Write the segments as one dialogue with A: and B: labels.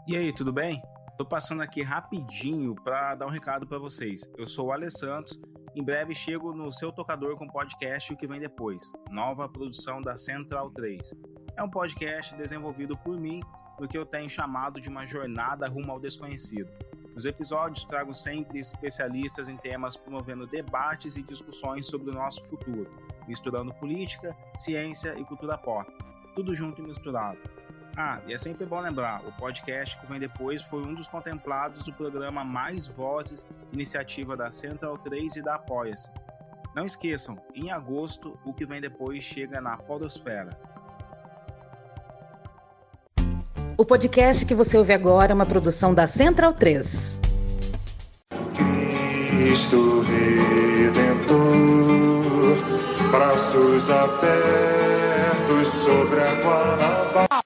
A: E aí, tudo bem? Tô passando aqui rapidinho para dar um recado para vocês. Eu sou o Alê Santos, em breve chego no seu tocador com o podcast O Que Vem Depois, nova produção da Central 3. É um podcast desenvolvido por mim, no que eu tenho chamado de uma jornada rumo ao desconhecido. Nos episódios trago sempre especialistas em temas promovendo debates e discussões sobre o nosso futuro, misturando política, ciência e cultura pop, tudo junto e misturado. E é sempre bom lembrar, o podcast que vem depois foi um dos contemplados do programa Mais Vozes, iniciativa da Central 3 e da Apoia-se. Não esqueçam, em agosto, o que vem depois chega na podosfera.
B: O podcast que você ouve agora é uma produção da Central 3.
C: Cristo Redentor, braços abertos sobre a Guanabara.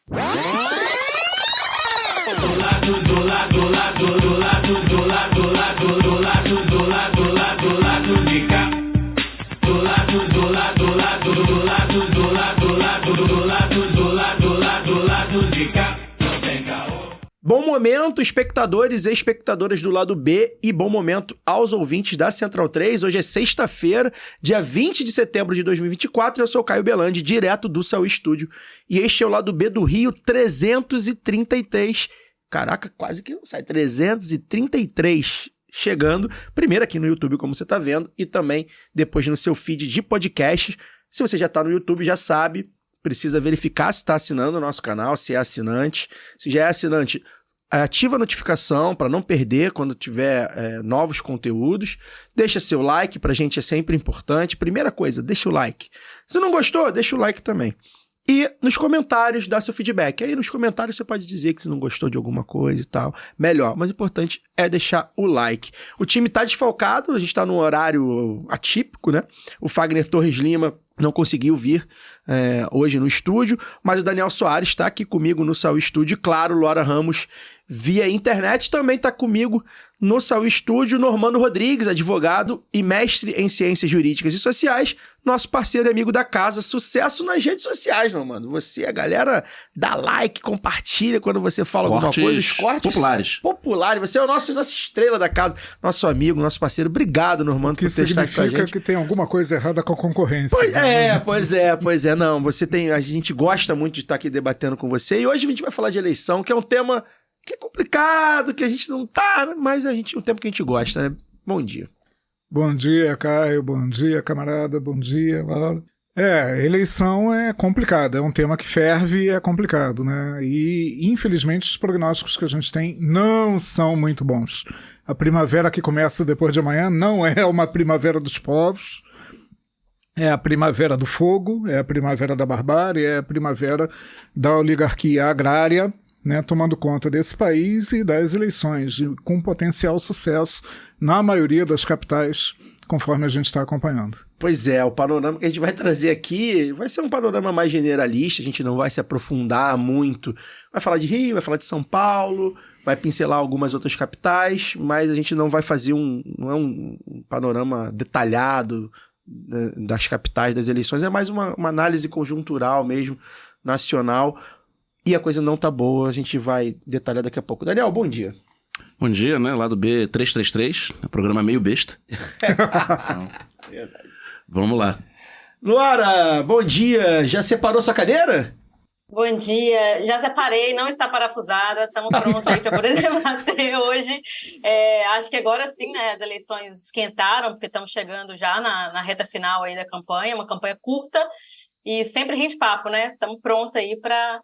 D: Bom momento, espectadores e espectadoras do lado B, e bom momento aos ouvintes da Central 3. Hoje é sexta-feira, dia 20 de setembro de 2024, e eu sou o Caio Belandi, direto do Saúl Estúdio. E este é o lado B do Rio 333. Caraca, quase que não sai. 333 chegando. Primeiro aqui no YouTube, como você está vendo, e também depois no seu feed de podcast. Se você já está no YouTube, já sabe, precisa verificar se está assinando o nosso canal, se é assinante. Se já é assinante, ativa a notificação para não perder quando tiver novos conteúdos. Deixa seu like, pra gente é sempre importante. Primeira coisa, deixa o like. Se não gostou, deixa o like também. E nos comentários, dá seu feedback. Aí nos comentários você pode dizer que se não gostou de alguma coisa e tal. Melhor, mas o importante é deixar o like. O time tá desfalcado, a gente tá num horário atípico, né? O Fagner Torres Lima não conseguiu vir hoje no estúdio, mas o Daniel Soares está aqui comigo no Saúl Estúdio. Claro, Laura Ramos via internet também está comigo no Saúl Estúdio. Normando Rodrigues, advogado e mestre em ciências jurídicas e sociais, nosso parceiro e amigo da casa. Sucesso nas redes sociais, Normando. Você, a galera dá like, compartilha quando você fala alguma coisa. Os cortes populares. Você é o nossa estrela da casa, nosso amigo, nosso parceiro. Obrigado, Normando, por ter estado aqui com a gente.
E: Significa que tem alguma coisa errada com a concorrência.
D: Pois é. Não, a gente gosta muito de estar aqui debatendo com você, e hoje a gente vai falar de eleição, que é um tema que é complicado, que a gente não tá, mas é um tempo que a gente gosta, né? Bom dia.
E: Bom dia, Caio, bom dia, camarada, bom dia, Laura. Eleição é complicado, é um tema que ferve e é complicado, né? E, infelizmente, os prognósticos que a gente tem não são muito bons. A primavera que começa depois de amanhã não é uma primavera dos povos, é a primavera do fogo, é a primavera da barbárie, é a primavera da oligarquia agrária, né, tomando conta desse país e das eleições, com potencial sucesso na maioria das capitais, conforme a gente está acompanhando.
D: Pois é, o panorama que a gente vai trazer aqui vai ser um panorama mais generalista, a gente não vai se aprofundar muito. Vai falar de Rio, vai falar de São Paulo, vai pincelar algumas outras capitais, mas a gente não vai fazer um panorama detalhado das capitais das eleições, é mais uma análise conjuntural mesmo, nacional, e a coisa não tá boa, a gente vai detalhar daqui a pouco. Daniel, bom dia.
F: Bom dia, né? Lado B 333, programa meio besta.
D: Verdade.
F: Vamos lá.
D: Luara, bom dia, já separou sua cadeira?
G: Bom dia, já separei, não está parafusada, estamos prontos aí para poder debater hoje. Acho que agora sim, né, as eleições esquentaram, porque estamos chegando já na reta final aí da campanha, uma campanha curta e sempre rende-papo, né? Estamos prontos aí para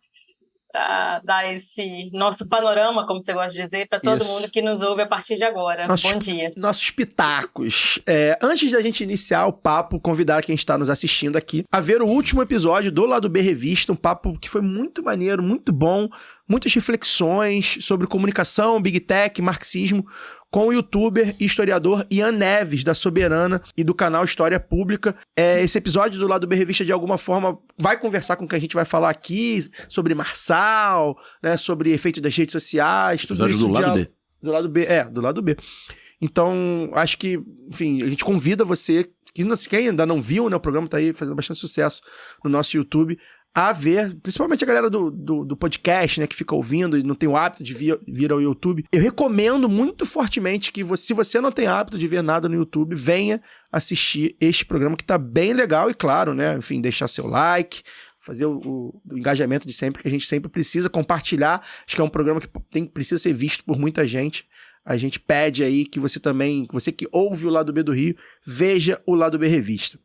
G: dar esse nosso panorama, como você gosta de dizer, para todo mundo que nos ouve a partir de agora. Bom dia.
D: Nossos pitacos. Antes da gente iniciar o papo, convidar quem está nos assistindo aqui a ver o último episódio do Lado B Revista, um papo que foi muito maneiro, muito bom, muitas reflexões sobre comunicação, Big Tech, marxismo, com o youtuber e historiador Ian Neves, da Soberana e do canal História Pública. Esse episódio do Lado B Revista, de alguma forma, vai conversar com o que a gente vai falar aqui, sobre Marçal, né, sobre efeitos das redes sociais, tudo isso.
F: Do lado B.
D: Do lado B, do lado B. Então, acho que, enfim, a gente convida você, quem ainda não viu, né, o programa tá aí fazendo bastante sucesso no nosso YouTube, a ver, principalmente a galera do podcast, né, que fica ouvindo e não tem o hábito de vir ao YouTube. Eu recomendo muito fortemente que se você não tem hábito de ver nada no YouTube, venha assistir este programa que tá bem legal e claro, né, enfim, deixar seu like, fazer o engajamento de sempre, que a gente sempre precisa compartilhar. Acho que é um programa que precisa ser visto por muita gente. A gente pede aí que você também, você que ouve o Lado B do Rio, veja o Lado B Revista.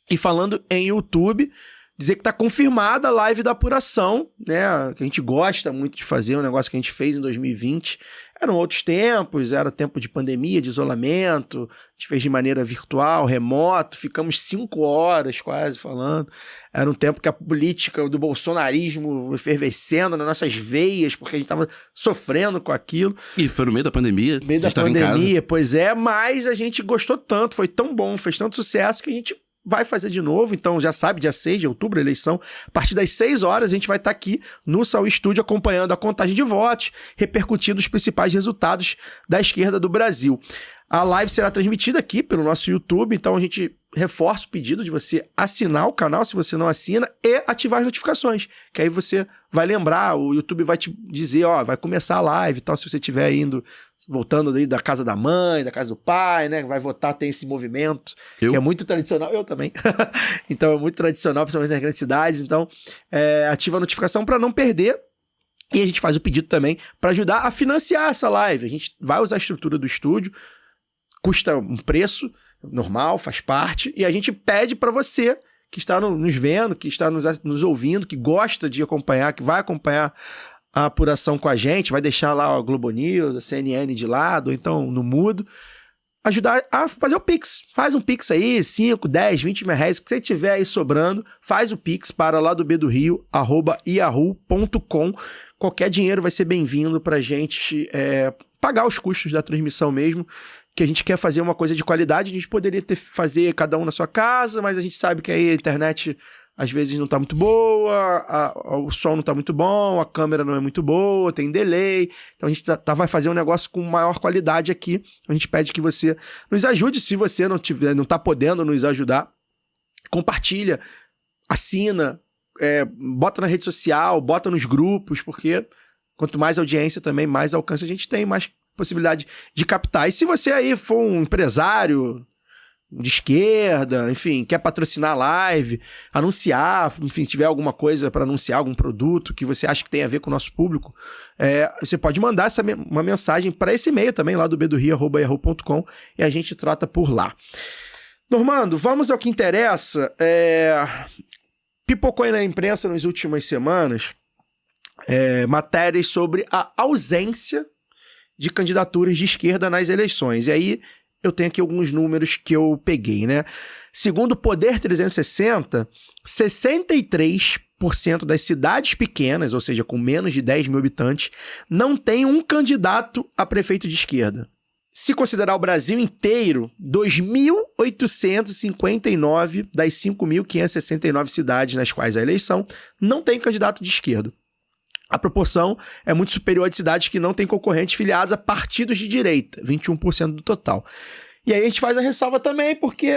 D: E falando em YouTube, dizer que está confirmada a live da apuração, né? Que a gente gosta muito de fazer, um negócio que a gente fez em 2020. Eram outros tempos, era tempo de pandemia, de isolamento, a gente fez de maneira virtual, remoto, ficamos 5 horas quase falando. Era um tempo que a política do bolsonarismo efervescendo nas nossas veias, porque a gente estava sofrendo com aquilo.
F: E foi no meio da pandemia.
D: No meio da pandemia, pois é, mas a gente gostou tanto, foi tão bom, fez tanto sucesso que a gente vai fazer de novo, então já sabe, dia 6 de outubro, eleição, a partir das 6 horas a gente vai estar aqui no Saúl Estúdio acompanhando a contagem de votos, repercutindo os principais resultados da esquerda do Brasil. A live será transmitida aqui pelo nosso YouTube, então a gente reforça o pedido de você assinar o canal, se você não assina, e ativar as notificações, que aí você vai lembrar, o YouTube vai te dizer, ó, vai começar a live e tal, se você estiver voltando aí da casa da mãe, da casa do pai, né, vai votar, tem esse movimento, que é muito tradicional, eu também, então é muito tradicional, principalmente nas grandes cidades, então ativa a notificação para não perder. E a gente faz o pedido também para ajudar a financiar essa live, a gente vai usar a estrutura do estúdio, custa um preço normal, faz parte, e a gente pede para você que está nos vendo, que está nos ouvindo, que gosta de acompanhar, que vai acompanhar a apuração com a gente, vai deixar lá a Globo News, a CNN de lado, ou então no mudo, ajudar a fazer o Pix. Faz um Pix aí, 5, 10, 20 mil reais, que você tiver aí sobrando, faz o Pix para ladobdorio@yahoo.com. Qualquer dinheiro vai ser bem-vindo pra gente pagar os custos da transmissão mesmo, que a gente quer fazer uma coisa de qualidade. A gente poderia fazer cada um na sua casa, mas a gente sabe que aí a internet às vezes não tá muito boa, o som não tá muito bom, a câmera não é muito boa, tem delay, então a gente vai fazer um negócio com maior qualidade aqui. A gente pede que você nos ajude, se você não tá podendo nos ajudar, compartilha, assina, bota na rede social, bota nos grupos, porque quanto mais audiência também, mais alcance a gente tem, mais possibilidade de captar. E se você aí for um empresário de esquerda, enfim, quer patrocinar a live, anunciar, enfim, se tiver alguma coisa para anunciar, algum produto que você acha que tem a ver com o nosso público, você pode mandar uma mensagem para esse e-mail também, lá do bedorio@yahoo.com, e a gente trata por lá. Normando, vamos ao que interessa. Pipocou aí na imprensa nas últimas semanas matérias sobre a ausência de candidaturas de esquerda nas eleições. E aí eu tenho aqui alguns números que eu peguei, né? Segundo o Poder 360, 63% das cidades pequenas, ou seja, com menos de 10 mil habitantes, não tem um candidato a prefeito de esquerda. Se considerar o Brasil inteiro, 2.859 das 5.569 cidades nas quais a eleição não tem candidato de esquerda. A proporção é muito superior a de cidades que não têm concorrentes filiados a partidos de direita, 21% do total. E aí a gente faz a ressalva também, porque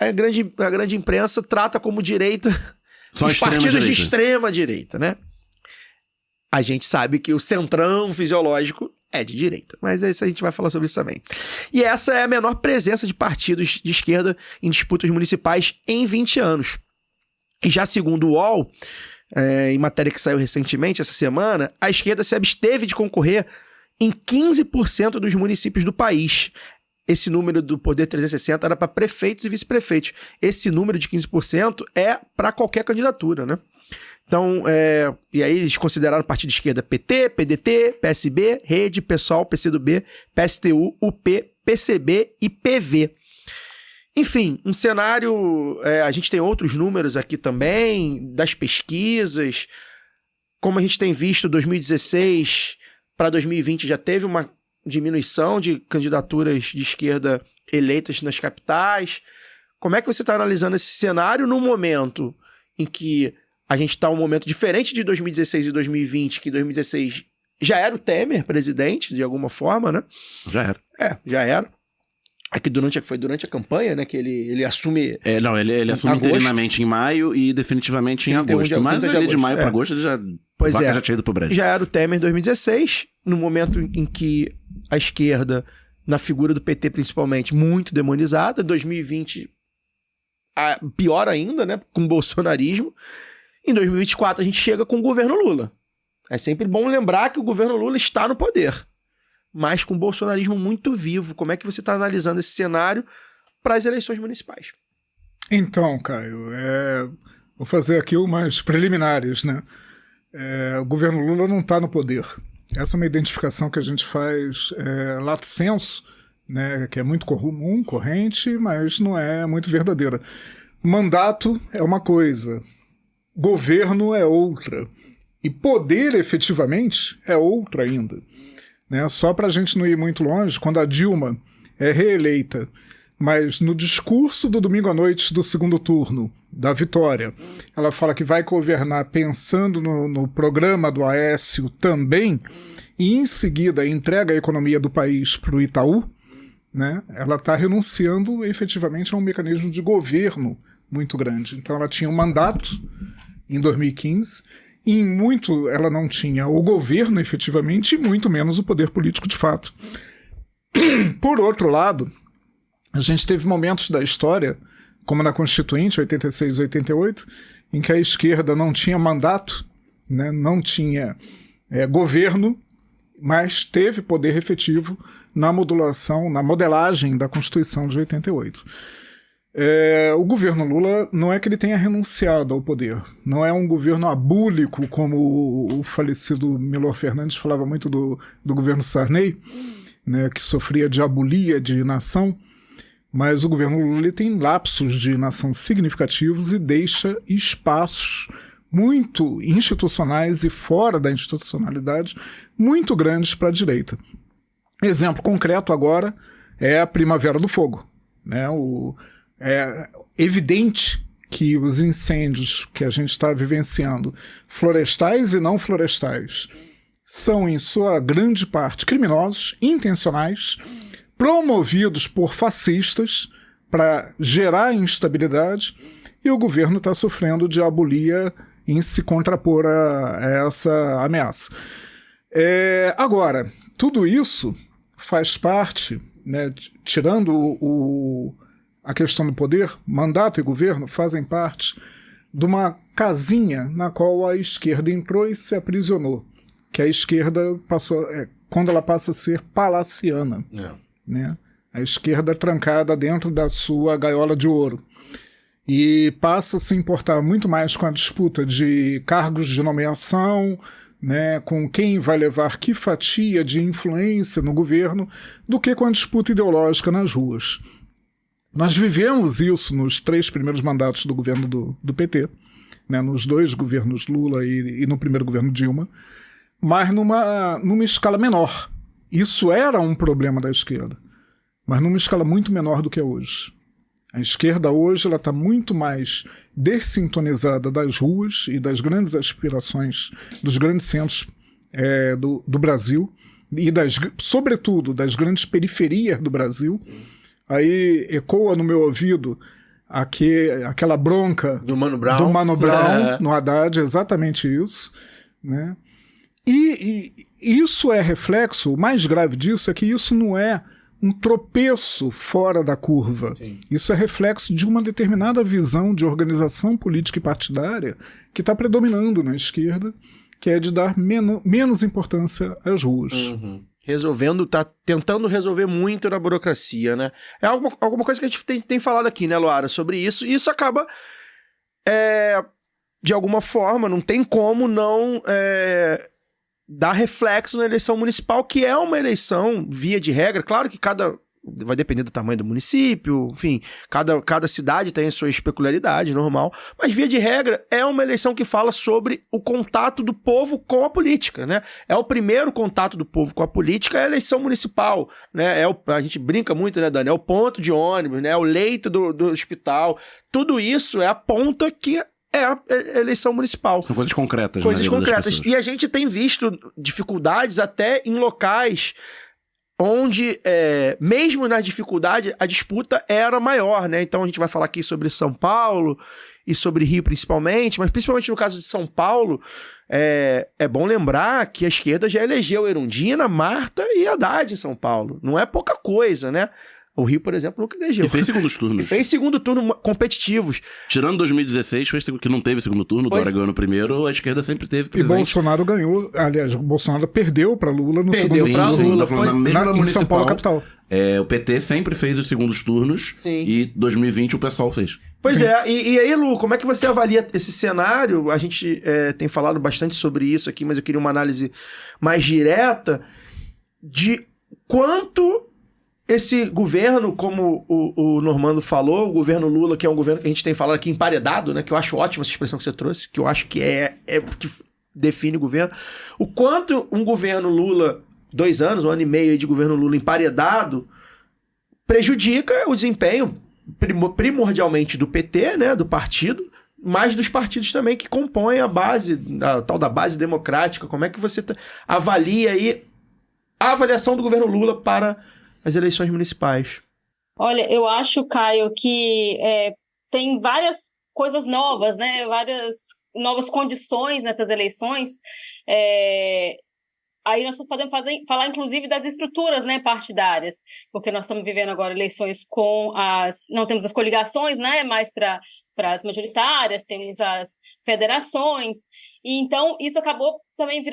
D: a grande imprensa trata como direita os partidos de extrema direita, né? A gente sabe que o centrão fisiológico é de direita, mas isso a gente vai falar sobre isso também. E essa é a menor presença de partidos de esquerda em disputas municipais em 20 anos. E já segundo o UOL, em matéria que saiu recentemente, essa semana, a esquerda se absteve de concorrer em 15% dos municípios do país. Esse número do Poder 360 era para prefeitos e vice-prefeitos. Esse número de 15% é para qualquer candidatura, né? Então, e aí eles consideraram partido de esquerda PT, PDT, PSB, Rede, PSOL, PCdoB, PSTU, UP, PCB e PV. Enfim, um cenário, a gente tem outros números aqui também, das pesquisas, como a gente tem visto, 2016 para 2020 já teve uma diminuição de candidaturas de esquerda eleitas nas capitais. Como é que você está analisando esse cenário no momento em que a gente está um momento diferente de 2016 e 2020, que em 2016 já era o Temer presidente, de alguma forma, né?
F: Já era.
D: Já era. Aqui foi durante a campanha, né? Que ele assume.
F: Ele assume interinamente em maio e definitivamente em agosto. Mas ali de maio para agosto ele já. Já tinha ido pro Brasil.
D: Já era o Temer em 2016, no momento em que a esquerda, na figura do PT principalmente, muito demonizada. 2020, pior ainda, né? Com o bolsonarismo. Em 2024 a gente chega com o governo Lula. É sempre bom lembrar que o governo Lula está no poder, mas com o bolsonarismo muito vivo. Como é que você está analisando esse cenário para as eleições municipais?
E: Então, Caio, vou fazer aqui umas preliminares, né? O governo Lula não está no poder. Essa é uma identificação que a gente faz lato sensu, né? Que é muito comum, corrente, mas não é muito verdadeira. Mandato é uma coisa, governo é outra, e poder efetivamente é outra ainda. Né? Só para a gente não ir muito longe, quando a Dilma é reeleita, mas no discurso do domingo à noite do segundo turno, da vitória, ela fala que vai governar pensando no programa do Aécio também, e em seguida entrega a economia do país para o Itaú, né? Ela está renunciando efetivamente a um mecanismo de governo muito grande. Então ela tinha um mandato em 2015, e em muito ela não tinha o governo efetivamente e muito menos o poder político de fato. Por outro lado, a gente teve momentos da história, como na Constituinte, 86 e 88, em que a esquerda não tinha mandato, né, não tinha governo, mas teve poder efetivo na modulação, na modelagem da Constituição de 88. O governo Lula não é que ele tenha renunciado ao poder, não é um governo abúlico, como o falecido Milor Fernandes falava muito do governo Sarney, né, que sofria de abulia de nação, mas o governo Lula ele tem lapsos de nação significativos e deixa espaços muito institucionais e fora da institucionalidade muito grandes para a direita. Exemplo concreto agora é a Primavera do Fogo, né, é evidente que os incêndios que a gente está vivenciando, florestais e não florestais, são em sua grande parte criminosos, intencionais, promovidos por fascistas para gerar instabilidade, e o governo está sofrendo de abulia em se contrapor a essa ameaça. Agora, tudo isso faz parte, né, tirando a questão do poder, mandato e governo fazem parte de uma casinha na qual a esquerda entrou e se aprisionou, que a esquerda passou, quando ela passa a ser palaciana, né? A esquerda trancada dentro da sua gaiola de ouro, e passa a se importar muito mais com a disputa de cargos de nomeação, né, com quem vai levar que fatia de influência no governo, do que com a disputa ideológica nas ruas. Nós vivemos isso nos 3 primeiros mandatos do governo do PT, né, nos 2 governos Lula e no primeiro governo Dilma, mas numa escala menor. Isso era um problema da esquerda, mas numa escala muito menor do que é hoje. A esquerda hoje está muito mais dessintonizada das ruas e das grandes aspirações dos grandes centros do Brasil, e sobretudo das grandes periferias do Brasil. Aí ecoa no meu ouvido aquela bronca do Mano Brown no Haddad, exatamente isso, né? E isso é reflexo, o mais grave disso é que isso não é um tropeço fora da curva. Sim. Isso é reflexo de uma determinada visão de organização política e partidária que está predominando na esquerda, que é de dar menos importância às ruas.
D: Uhum. Tá tentando resolver muito na burocracia, né? É alguma coisa que a gente tem falado aqui, né, Luara, sobre isso, e isso acaba, de alguma forma, não tem como não dar reflexo na eleição municipal, que é uma eleição, via de regra, claro que vai depender do tamanho do município, enfim, cada cidade tem a sua peculiaridade, normal, mas via de regra é uma eleição que fala sobre o contato do povo com a política, né? É o primeiro contato do povo com a política, é a eleição municipal, né? A gente brinca muito, né, Dani? É o ponto de ônibus, né? É o leito do hospital, tudo isso é a ponta que é a eleição municipal.
F: São coisas concretas.
D: Coisas concretas. E a gente tem visto dificuldades até em locais onde, mesmo na dificuldade, a disputa era maior, né? Então a gente vai falar aqui sobre São Paulo e sobre Rio principalmente, mas principalmente no caso de São Paulo, é bom lembrar que a esquerda já elegeu Erundina, Marta e Haddad em São Paulo. Não é pouca coisa, né? O Rio, por exemplo, nunca elegeu.
F: E fez segundos turnos.
D: E fez segundo turno competitivos.
F: Tirando 2016, que não teve segundo turno, Dória ganhou no primeiro, a esquerda sempre teve presente.
E: E Bolsonaro ganhou, aliás, o Bolsonaro perdeu para Lula no segundo turno.
F: Sim, Lula foi
E: em São Paulo, capital.
F: O PT sempre fez os segundos turnos. Sim. E 2020 o PSOL fez.
D: Pois é, e aí, Lu, como é que você avalia esse cenário? A gente tem falado bastante sobre isso aqui, mas eu queria uma análise mais direta de quanto esse governo, como o Normando falou, o governo Lula, que é um governo que a gente tem falado aqui emparedado, né? Que eu acho ótima essa expressão que você trouxe, que eu acho que que define o governo. O quanto um governo Lula, 2 anos, 1 ano e meio aí de governo Lula emparedado, prejudica o desempenho primordialmente do PT, né? Do partido, mas dos partidos também que compõem a base, a tal da base democrática. Como é que você avalia aí a avaliação do governo Lula para as eleições municipais?
G: Olha, eu acho, Caio, que tem várias coisas novas, né? Várias novas condições nessas eleições. Aí nós podemos falar, inclusive, das estruturas, né, partidárias, porque nós estamos vivendo agora eleições não temos as coligações, né, mais para as majoritárias, temos as federações, e então isso acabou também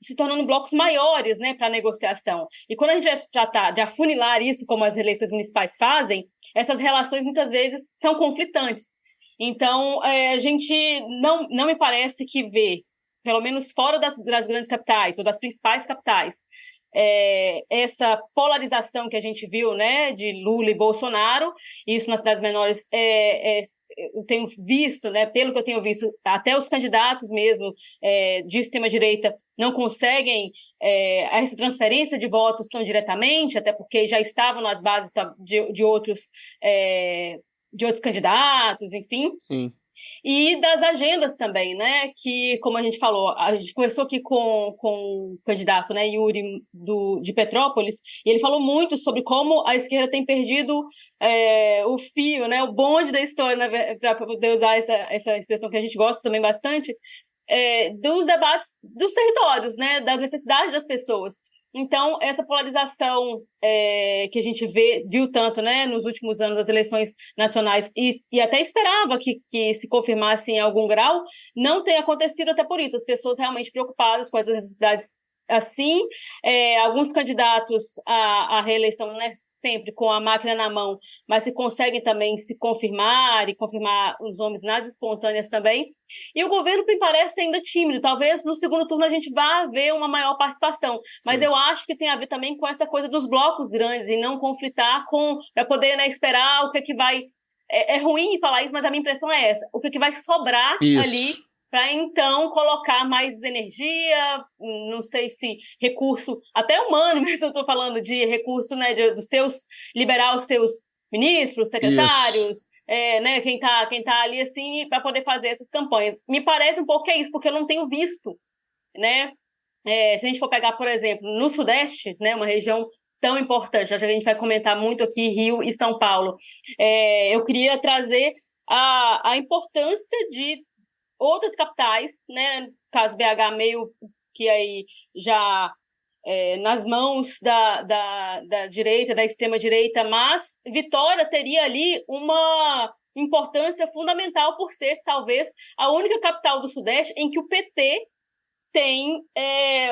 G: se tornando blocos maiores, né, para negociação. E quando a gente vai tratar de afunilar isso, como as eleições municipais fazem, essas relações muitas vezes são conflitantes. Então, a gente não me parece que vê, pelo menos fora das grandes capitais, ou das principais capitais, essa polarização que a gente viu, né, de Lula e Bolsonaro, isso nas cidades menores, eu tenho visto, né, pelo que eu tenho visto, até os candidatos mesmo de extrema-direita não conseguem essa transferência de votos tão diretamente, até porque já estavam nas bases de outros candidatos, de
D: Sim.
G: E das agendas também, né? Que, como a gente falou, a gente conversou aqui com o candidato, né, Yuri, de Petrópolis, e ele falou muito sobre como a esquerda tem perdido o fio, né, o bonde da história, para poder usar essa expressão que a gente gosta também bastante, dos debates dos territórios, né, das necessidades das pessoas. Então, essa polarização que a gente viu tanto, né, nos últimos anos das eleições nacionais e até esperava que se confirmasse em algum grau, não tem acontecido até por isso. As pessoas realmente preocupadas com essas necessidades assim. Alguns candidatos à reeleição, né, sempre com a máquina na mão, mas se conseguem também se confirmar e confirmar os nomes nas espontâneas também. E o governo me parece ainda tímido. Talvez no segundo turno a gente vá ver uma maior participação, mas eu acho que tem a ver também com essa coisa dos blocos grandes e não conflitar para poder, né, esperar o que vai... É ruim falar isso, mas a minha impressão é essa. O que vai sobrar ali para então colocar mais energia, não sei se recurso, até humano, mas eu estou falando de recurso, né, liberar os seus ministros, secretários, né, quem tá ali assim, para poder fazer essas campanhas. Me parece um pouco que é isso, porque eu não tenho visto, né? Se a gente for pegar, por exemplo, no Sudeste, né, uma região tão importante, já que a gente vai comentar muito aqui Rio e São Paulo, eu queria trazer a importância de outras capitais, né, no caso BH meio que aí já nas mãos da direita, da extrema-direita, mas Vitória teria ali uma importância fundamental por ser, talvez, a única capital do Sudeste em que o PT tem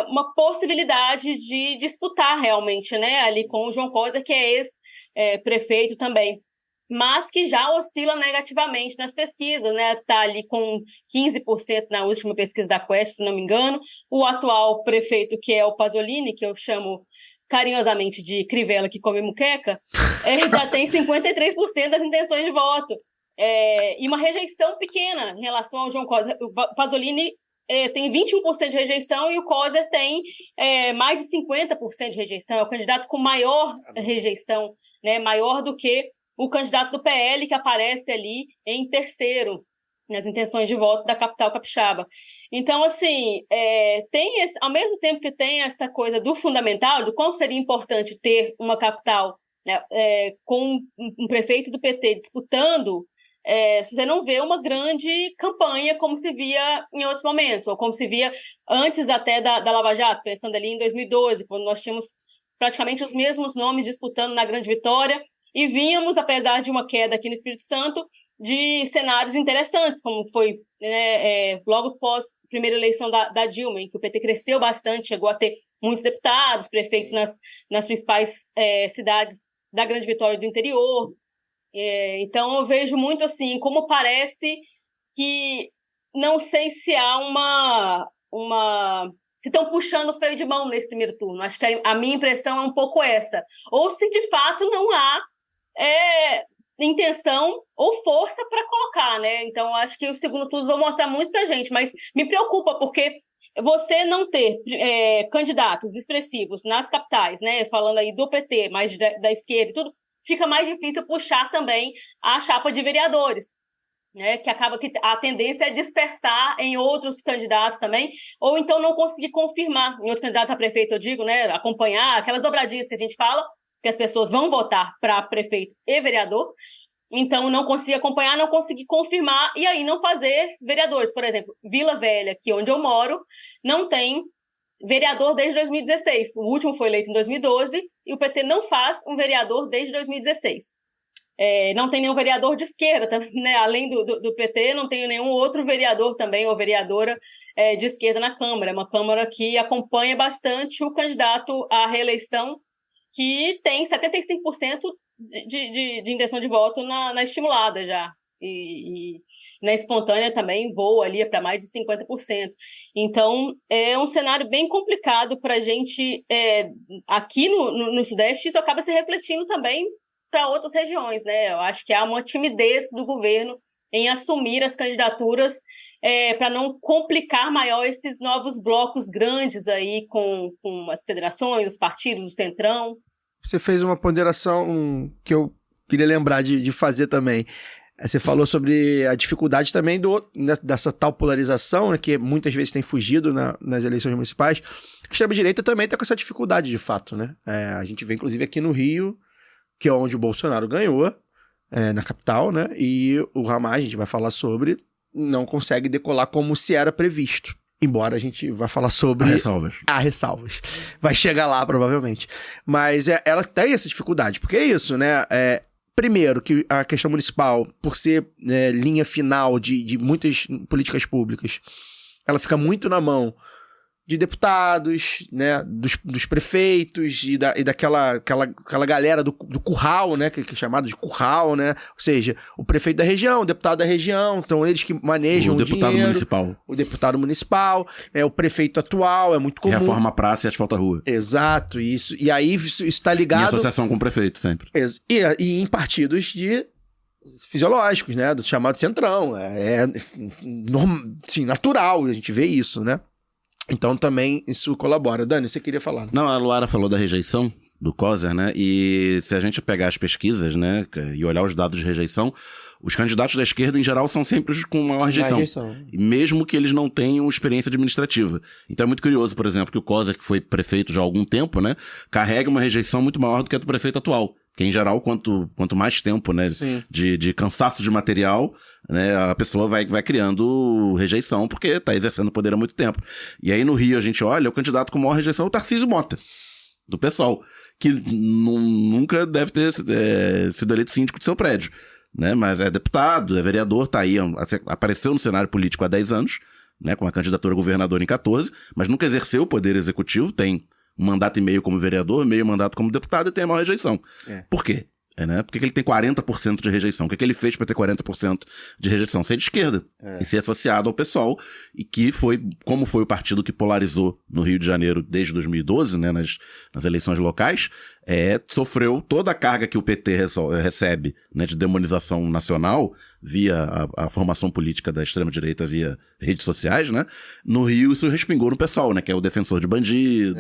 G: uma possibilidade de disputar realmente, né, ali com o João Coser, que é ex-prefeito também, mas que já oscila negativamente nas pesquisas, né? Está ali com 15% na última pesquisa da Quest, se não me engano. O atual prefeito, que é o Pasolini, que eu chamo carinhosamente de Crivella que come muqueca, já tem 53% das intenções de voto. E uma rejeição pequena em relação ao João Coser. O Pasolini tem 21% de rejeição e o Coser tem mais de 50% de rejeição. É o candidato com maior rejeição, né? Maior do que o candidato do PL, que aparece ali em terceiro. nas intenções de voto da capital capixaba. Então, assim, ao mesmo tempo que tem essa coisa do fundamental, do quão seria importante ter uma capital, né, com um prefeito do PT disputando, você não vê uma grande campanha como se via em outros momentos, ou como se via antes até da Lava Jato, pensando ali em 2012, quando nós tínhamos praticamente os mesmos nomes disputando na Grande Vitória, e vínhamos, apesar de uma queda aqui no Espírito Santo, de cenários interessantes, como foi logo após a primeira eleição da Dilma, em que o PT cresceu bastante, chegou a ter muitos deputados, prefeitos nas principais cidades da Grande Vitória do interior. Então, eu vejo muito assim, como parece que não sei se há se estão puxando o freio de mão nesse primeiro turno. Acho que a minha impressão é um pouco essa. Ou se, de fato, não há intenção ou força para colocar, né? Então, acho que o segundo turno vai mostrar muito para a gente, mas me preocupa, porque você não ter candidatos expressivos nas capitais, né? Falando aí do PT, mais da esquerda e tudo, fica mais difícil puxar também a chapa de vereadores, né, que acaba que a tendência é dispersar em outros candidatos também, ou então não conseguir confirmar em outros candidatos a prefeito, eu digo, né, acompanhar aquelas dobradinhas que a gente fala, que as pessoas vão votar para prefeito e vereador, então não conseguir acompanhar, não conseguir confirmar, e aí não fazer vereadores. Por exemplo, Vila Velha, aqui onde eu moro, não tem vereador desde 2016. O último foi eleito em 2012 e o PT não faz um vereador desde 2016. Não tem nenhum vereador de esquerda, né? Além do PT, não tem nenhum outro vereador também, ou vereadora de esquerda na Câmara. É uma Câmara que acompanha bastante o candidato à reeleição, que tem 75% de intenção de voto na estimulada já. E na espontânea também voa ali para mais de 50%. Então, é um cenário bem complicado para a gente aqui no Sudeste. Isso acaba se refletindo também para outras regiões, né? Eu acho que há uma timidez do governo em assumir as candidaturas para não complicar maior esses novos blocos grandes aí com as federações, os partidos, o Centrão.
D: Você fez uma ponderação que eu queria lembrar de fazer também. Você falou sobre a dificuldade também dessa tal polarização, né, que muitas vezes tem fugido nas eleições municipais. A extrema-direita também está com essa dificuldade, de fato, né? A gente vê, inclusive, aqui no Rio, que é onde o Bolsonaro ganhou, na capital, né? E o Ramagem, a gente vai falar sobre, não consegue decolar como se era previsto. Embora a gente vá falar sobre... Há ressalvas. Vai chegar lá, provavelmente. Mas ela tem essa dificuldade, porque é isso, né? Primeiro, que a questão municipal, por ser linha final de muitas políticas públicas, ela fica muito na mão de deputados, né, dos prefeitos e daquela galera do curral, né, que é chamado de curral, né, ou seja, o prefeito da região, o deputado da região, então eles que manejam o deputado dinheiro, municipal. O deputado municipal, o prefeito atual, é muito comum.
F: Reforma a praça e asfalta a rua.
D: Exato, isso. E aí isso está ligado... Em
F: associação com o prefeito, sempre.
D: E em partidos fisiológicos, né, do chamado Centrão. Sim, natural, a gente vê isso, né. Então também isso colabora. Dani, você queria falar?
F: Não, a Luara falou da rejeição do Coser, né? E se a gente pegar as pesquisas, né, e olhar os dados de rejeição, os candidatos da esquerda, em geral, são sempre os com maior rejeição. Mesmo que eles não tenham experiência administrativa. Então é muito curioso, por exemplo, que o Coser, que foi prefeito já há algum tempo, né, carrega uma rejeição muito maior do que a do prefeito atual. Porque, em geral, quanto mais tempo, né, de cansaço de material, né, a pessoa vai criando rejeição, porque está exercendo poder há muito tempo. E aí, no Rio, a gente olha, o candidato com maior rejeição é o Tarcísio Mota, do PSOL, que nunca deve ter sido eleito síndico de seu prédio, né, mas é deputado, é vereador, tá aí, apareceu no cenário político há 10 anos, né, com a candidatura a governador em 14, mas nunca exerceu o poder executivo, tem um mandato e meio como vereador, meio mandato como deputado e tem a maior rejeição. Por quê? Né? Por que ele tem 40% de rejeição? O que ele fez para ter 40% de rejeição? Ser de esquerda e ser associado ao PSOL, e que como foi o partido que polarizou no Rio de Janeiro desde 2012, né, nas eleições locais, sofreu toda a carga que o PT recebe, né, de demonização nacional via a formação política da extrema-direita via redes sociais, né? No Rio isso respingou no PSOL, né? Que é o defensor de bandido,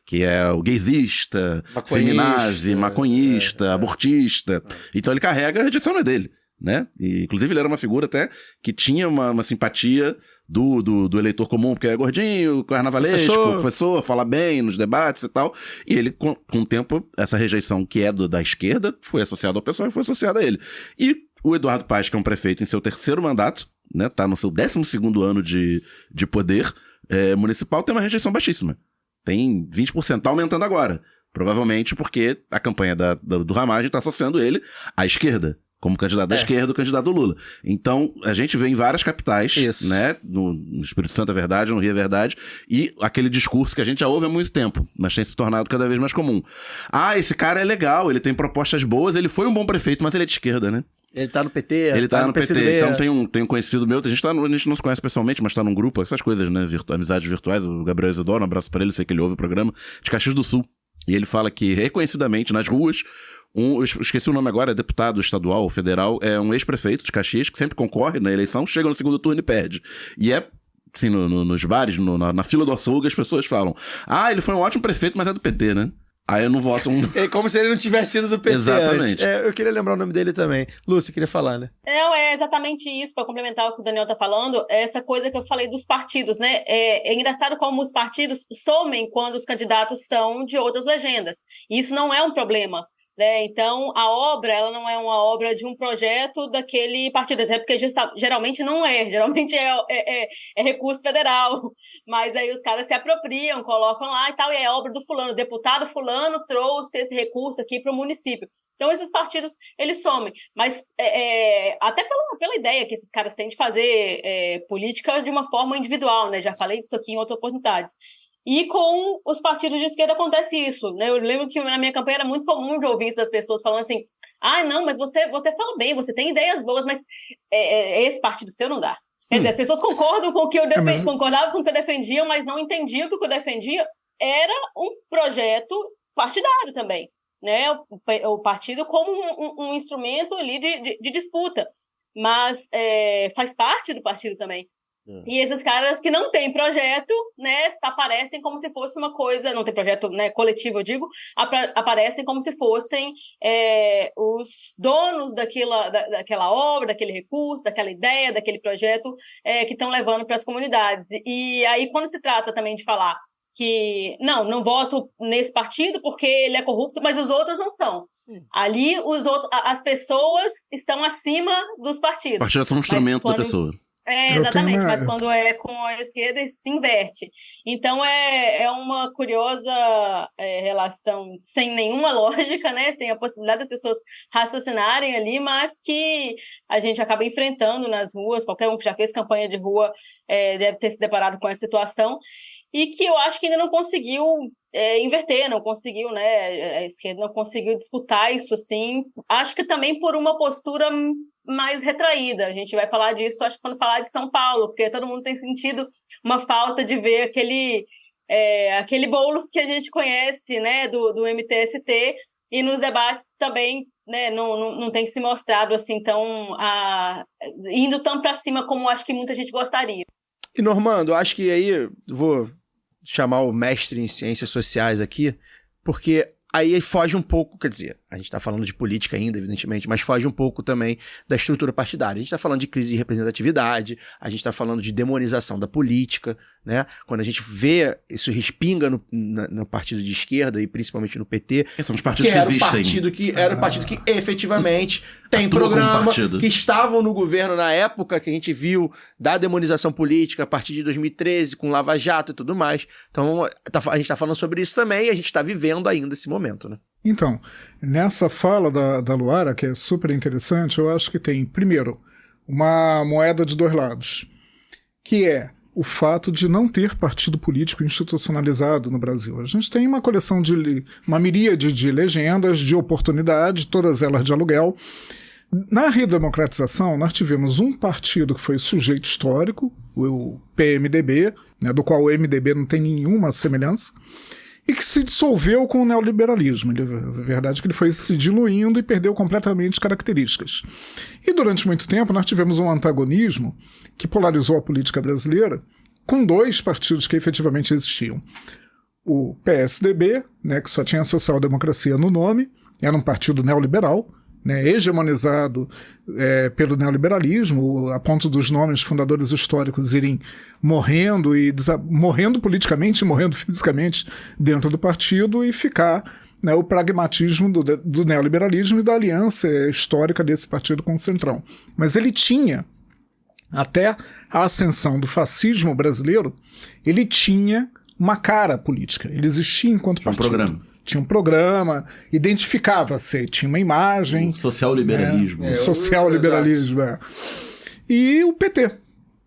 F: que é o gaysista, feminazi, maconhista, abortista. Então ele carrega, a rejeição não é dele. né? E, inclusive ele era uma figura até que tinha uma simpatia do eleitor comum, porque é gordinho, carnavalesco, professor, fala bem nos debates e tal. E ele, com o tempo, essa rejeição que é da esquerda foi associada ao pessoal e foi associada a ele. E o Eduardo Paes, que é um prefeito em seu 3º mandato, né, tá no seu 12º ano de poder municipal, tem uma rejeição baixíssima. Tem 20%, tá aumentando agora. Provavelmente porque a campanha do Ramagem está associando ele à esquerda, como candidato da esquerda, o candidato do Lula. Então, a gente vê em várias capitais, né? No Espírito Santo é verdade, no Rio é verdade, e aquele discurso que a gente já ouve há muito tempo, mas tem se tornado cada vez mais comum. Esse cara é legal, ele tem propostas boas, ele foi um bom prefeito, mas ele é de esquerda, né?
D: Ele tá no PT,
F: ele tá no PT. Então tem um conhecido meu, a gente não se conhece pessoalmente, mas tá num grupo, essas coisas, né? Amizades virtuais, o Gabriel Isidoro, um abraço pra ele, sei que ele ouve o programa, de Caxias do Sul. E ele fala que, reconhecidamente, nas ruas, eu esqueci o nome agora, é deputado estadual ou federal, é um ex-prefeito de Caxias, que sempre concorre na eleição, chega no segundo turno e perde. E assim, nos bares, na fila do açougue, as pessoas falam, ele foi um ótimo prefeito, mas é do PT, né? Aí eu não voto
D: É como se ele não tivesse sido do PT.
F: Exatamente.
D: Eu queria lembrar o nome dele também. Lúcia, queria falar, né?
G: Não, é exatamente isso, para complementar o que o Daniel tá falando, essa coisa que eu falei dos partidos, né? É engraçado como os partidos somem quando os candidatos são de outras legendas. E isso não é um problema, né? Então, a obra, ela não é uma obra de um projeto daquele partido, porque geralmente não é, geralmente é recurso federal, mas aí os caras se apropriam, colocam lá e tal, e é obra do fulano, o deputado fulano trouxe esse recurso aqui para o município. Então, esses partidos, eles somem, mas até pela ideia que esses caras têm de fazer política de uma forma individual, né? Já falei disso aqui em outras oportunidades. E com os partidos de esquerda acontece isso, né? Eu lembro que na minha campanha era muito comum de ouvir isso das pessoas falando assim, não, mas você fala bem, você tem ideias boas, mas esse partido seu não dá. Quer dizer, as pessoas concordam com o que eu concordavam com o que eu defendia, mas não entendiam que o que eu defendia era um projeto partidário também, né? O partido como um instrumento ali de disputa, mas faz parte do partido também. E esses caras que não têm projeto, né, aparecem como se fosse uma coisa, não tem projeto, né, coletivo, eu digo, aparecem como se fossem os donos daquela obra, daquele recurso, daquela ideia, daquele projeto que estão levando para as comunidades. E aí, quando se trata também de falar que, não voto nesse partido porque ele é corrupto, mas os outros não são. Ali, as pessoas estão acima dos partidos.
F: Partidos são um instrumento da pessoa.
G: Exatamente, mas quando é com a esquerda, isso se inverte. Então, é uma curiosa relação sem nenhuma lógica, né? Sem a possibilidade das pessoas raciocinarem ali, mas que a gente acaba enfrentando nas ruas. Qualquer um que já fez campanha de rua deve ter se deparado com essa situação. E que eu acho que ainda não conseguiu inverter, não conseguiu, né? A esquerda não conseguiu disputar isso, assim. Acho que também por uma postura mais retraída. A gente vai falar disso, acho que quando falar de São Paulo, porque todo mundo tem sentido uma falta de ver aquele Boulos que a gente conhece, né, do MTST, e nos debates também, né, não tem se mostrado assim tão indo tão para cima como acho que muita gente gostaria.
D: E Normando, acho que aí vou chamar o mestre em ciências sociais aqui, porque aí foge um pouco, quer dizer, a gente está falando de política ainda, evidentemente, mas foge um pouco também da estrutura partidária. A gente está falando de crise de representatividade, a gente está falando de demonização da política, né? Quando a gente vê isso respinga no partido de esquerda e principalmente no PT,
F: são os partidos que existem.
D: Era o partido que efetivamente tem programa, que estavam no governo na época que a gente viu da demonização política a partir de 2013, com Lava Jato e tudo mais. Então, a gente está falando sobre isso também e a gente está vivendo ainda esse momento, né?
E: Então, nessa fala da Luara, que é super interessante, eu acho que tem, primeiro, uma moeda de dois lados, que é o fato de não ter partido político institucionalizado no Brasil. A gente tem uma coleção uma miríade de legendas, de oportunidade, todas elas de aluguel. Na redemocratização, nós tivemos um partido que foi sujeito histórico, o PMDB, né, do qual o MDB não tem nenhuma semelhança, e que se dissolveu com o neoliberalismo. A verdade é que ele foi se diluindo e perdeu completamente características. E durante muito tempo nós tivemos um antagonismo que polarizou a política brasileira com dois partidos que efetivamente existiam. O PSDB, né, que só tinha social-democracia no nome, era um partido neoliberal, né, hegemonizado pelo neoliberalismo, a ponto dos nomes fundadores históricos irem morrendo, morrendo politicamente, morrendo fisicamente dentro do partido, e ficar, né, o pragmatismo do neoliberalismo e da aliança histórica desse partido com o Centrão. Mas ele tinha, até a ascensão do fascismo brasileiro, ele tinha uma cara política, ele existia enquanto partido. Tinha um programa, identificava-se, tinha uma imagem.
F: Social-liberalismo.
E: Social-liberalismo, E o PT.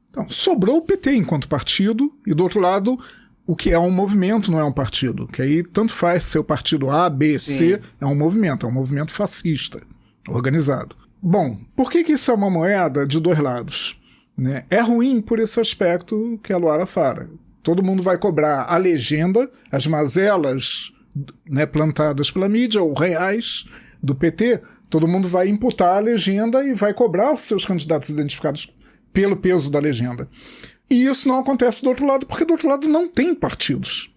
E: Então, sobrou o PT enquanto partido, e do outro lado, o que é um movimento não é um partido. Que aí tanto faz ser o partido A, B, C, é um movimento fascista, organizado. Bom, por que isso é uma moeda de dois lados? Né? É ruim por esse aspecto que a Luara fala. Todo mundo vai cobrar a legenda, as mazelas, né, plantadas pela mídia, ou reais do PT, todo mundo vai imputar a legenda e vai cobrar os seus candidatos identificados pelo peso da legenda. E isso não acontece do outro lado, porque do outro lado não tem partidos.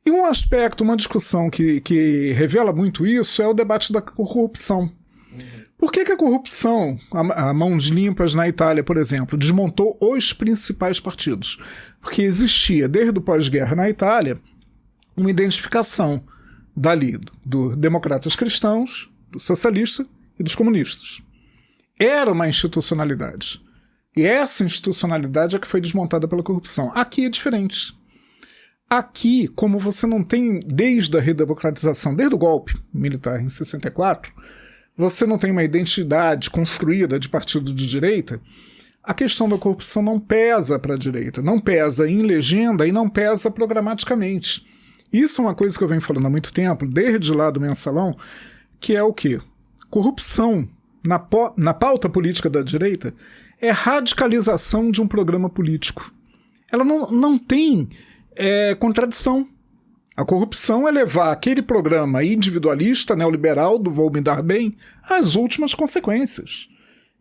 E: E um aspecto, uma discussão que revela muito isso é o debate da corrupção. Por que a corrupção, a mãos limpas na Itália, por exemplo, desmontou os principais partidos? Porque existia, desde o pós-guerra na Itália, uma identificação dali dos democratas cristãos, dos socialistas e dos comunistas. Era uma institucionalidade. E essa institucionalidade é que foi desmontada pela corrupção. Aqui é diferente. Aqui, como você não tem, desde a redemocratização, desde o golpe militar em 64, você não tem uma identidade construída de partido de direita, a questão da corrupção não pesa para a direita, não pesa em legenda e não pesa programaticamente. Isso é uma coisa que eu venho falando há muito tempo, desde lá do Mensalão, que é o quê? Corrupção na pauta política da direita é radicalização de um programa político. Ela não tem contradição. A corrupção é levar aquele programa individualista, neoliberal, do vou me dar bem, às últimas consequências.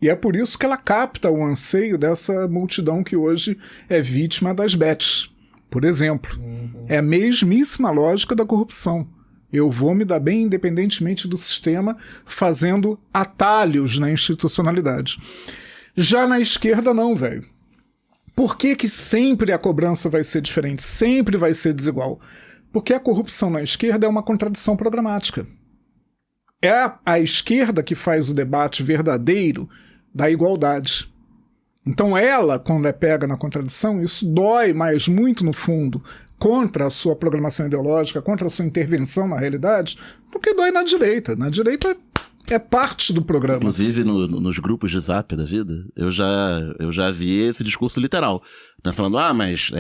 E: E é por isso que ela capta o anseio dessa multidão que hoje é vítima das bets, por exemplo. É a mesmíssima lógica da corrupção. Eu vou me dar bem independentemente do sistema, fazendo atalhos na institucionalidade. Já na esquerda não, velho. Por que sempre a cobrança vai ser diferente? Sempre vai ser desigual? Porque a corrupção na esquerda é uma contradição programática. É a esquerda que faz o debate verdadeiro da igualdade. Então ela, quando é pega na contradição, isso dói, mas muito no fundo, contra a sua programação ideológica, contra a sua intervenção na realidade, do que dói na direita. Na direita é parte do programa.
F: Inclusive, nos grupos de zap da vida, eu já vi esse discurso literal. Né, falando, mas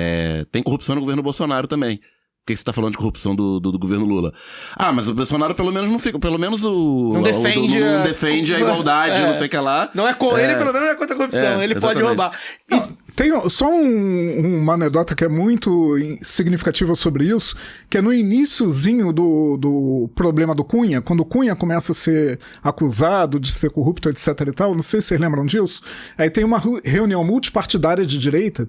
F: tem corrupção no governo Bolsonaro também. Por que você tá falando de corrupção do governo Lula? Mas o Bolsonaro pelo menos não fica, pelo menos não defende a igualdade, não sei o que lá.
D: Não é ele pelo menos não é contra a corrupção, ele pode roubar.
E: Tem só uma anedota que é muito significativa sobre isso, que é no iniciozinho do problema do Cunha, quando o Cunha começa a ser acusado de ser corrupto, etc e tal, não sei se vocês lembram disso, aí tem uma reunião multipartidária de direita,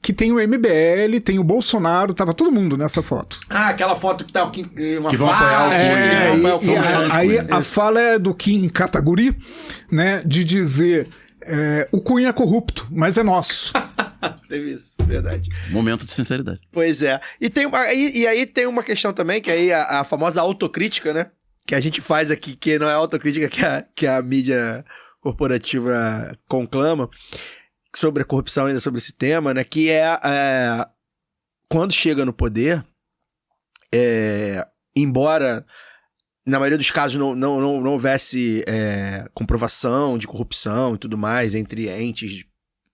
E: que tem o MBL, tem o Bolsonaro, tava todo mundo nessa foto.
D: Aquela foto que tá uma
F: que vão apoiar o
E: Cunha. Aí a fala é do Kim Kataguiri, né, de dizer o Cunha é corrupto, mas é nosso.
D: Teve isso, verdade.
F: Momento de sinceridade.
D: Pois é. E aí tem uma questão também, que aí a famosa autocrítica, né, que a gente faz aqui, que não é autocrítica que a mídia corporativa conclama, sobre a corrupção, ainda sobre esse tema, né, que quando chega no poder, embora na maioria dos casos não houvesse comprovação de corrupção e tudo mais entre entes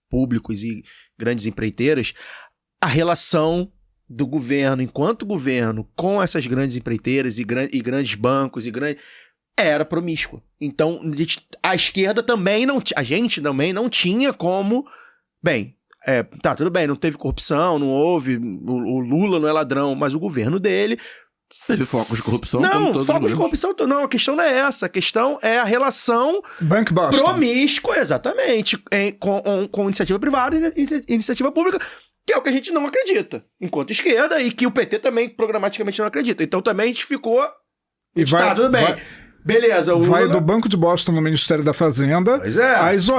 D: públicos e grandes empreiteiras, a relação do governo, enquanto governo, com essas grandes empreiteiras e grandes bancos era promíscua. Então, a esquerda também a gente também não tinha como... Bem, tudo bem, não teve corrupção, não houve, o Lula não é ladrão, mas o governo dele...
F: Teve focos de corrupção?
D: Não, focos de corrupção não, a questão não é essa, a questão é a relação promíscua, exatamente, com iniciativa privada e iniciativa pública, que é o que a gente não acredita, enquanto esquerda, e que o PT também programaticamente não acredita. Então também a gente ficou... tudo bem. Beleza, o
E: vai
D: Lula...
E: do Banco de Boston no Ministério da Fazenda,
D: Pois é.
E: às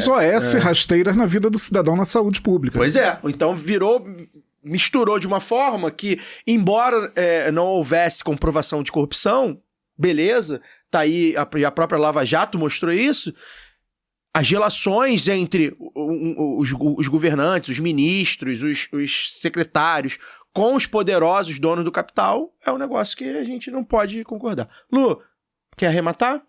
E: OS rasteiras na vida do cidadão na saúde pública.
D: Pois é, então misturou de uma forma que, embora não houvesse comprovação de corrupção, beleza, tá aí, a própria Lava Jato mostrou isso, as relações entre os governantes, os ministros, os secretários, com os poderosos donos do capital, é um negócio que a gente não pode concordar. Lu, quer arrematar?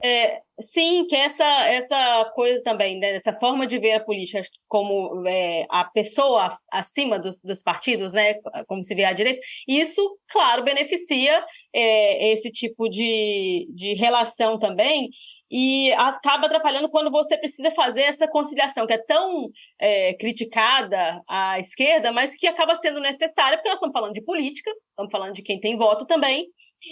G: Sim, que essa coisa também, né, essa forma de ver a política como a pessoa acima dos partidos, né, como se vê à direita, isso, claro, beneficia esse tipo de relação também, e acaba atrapalhando quando você precisa fazer essa conciliação, que é tão criticada à esquerda, mas que acaba sendo necessária, porque nós estamos falando de política, estamos falando de quem tem voto também,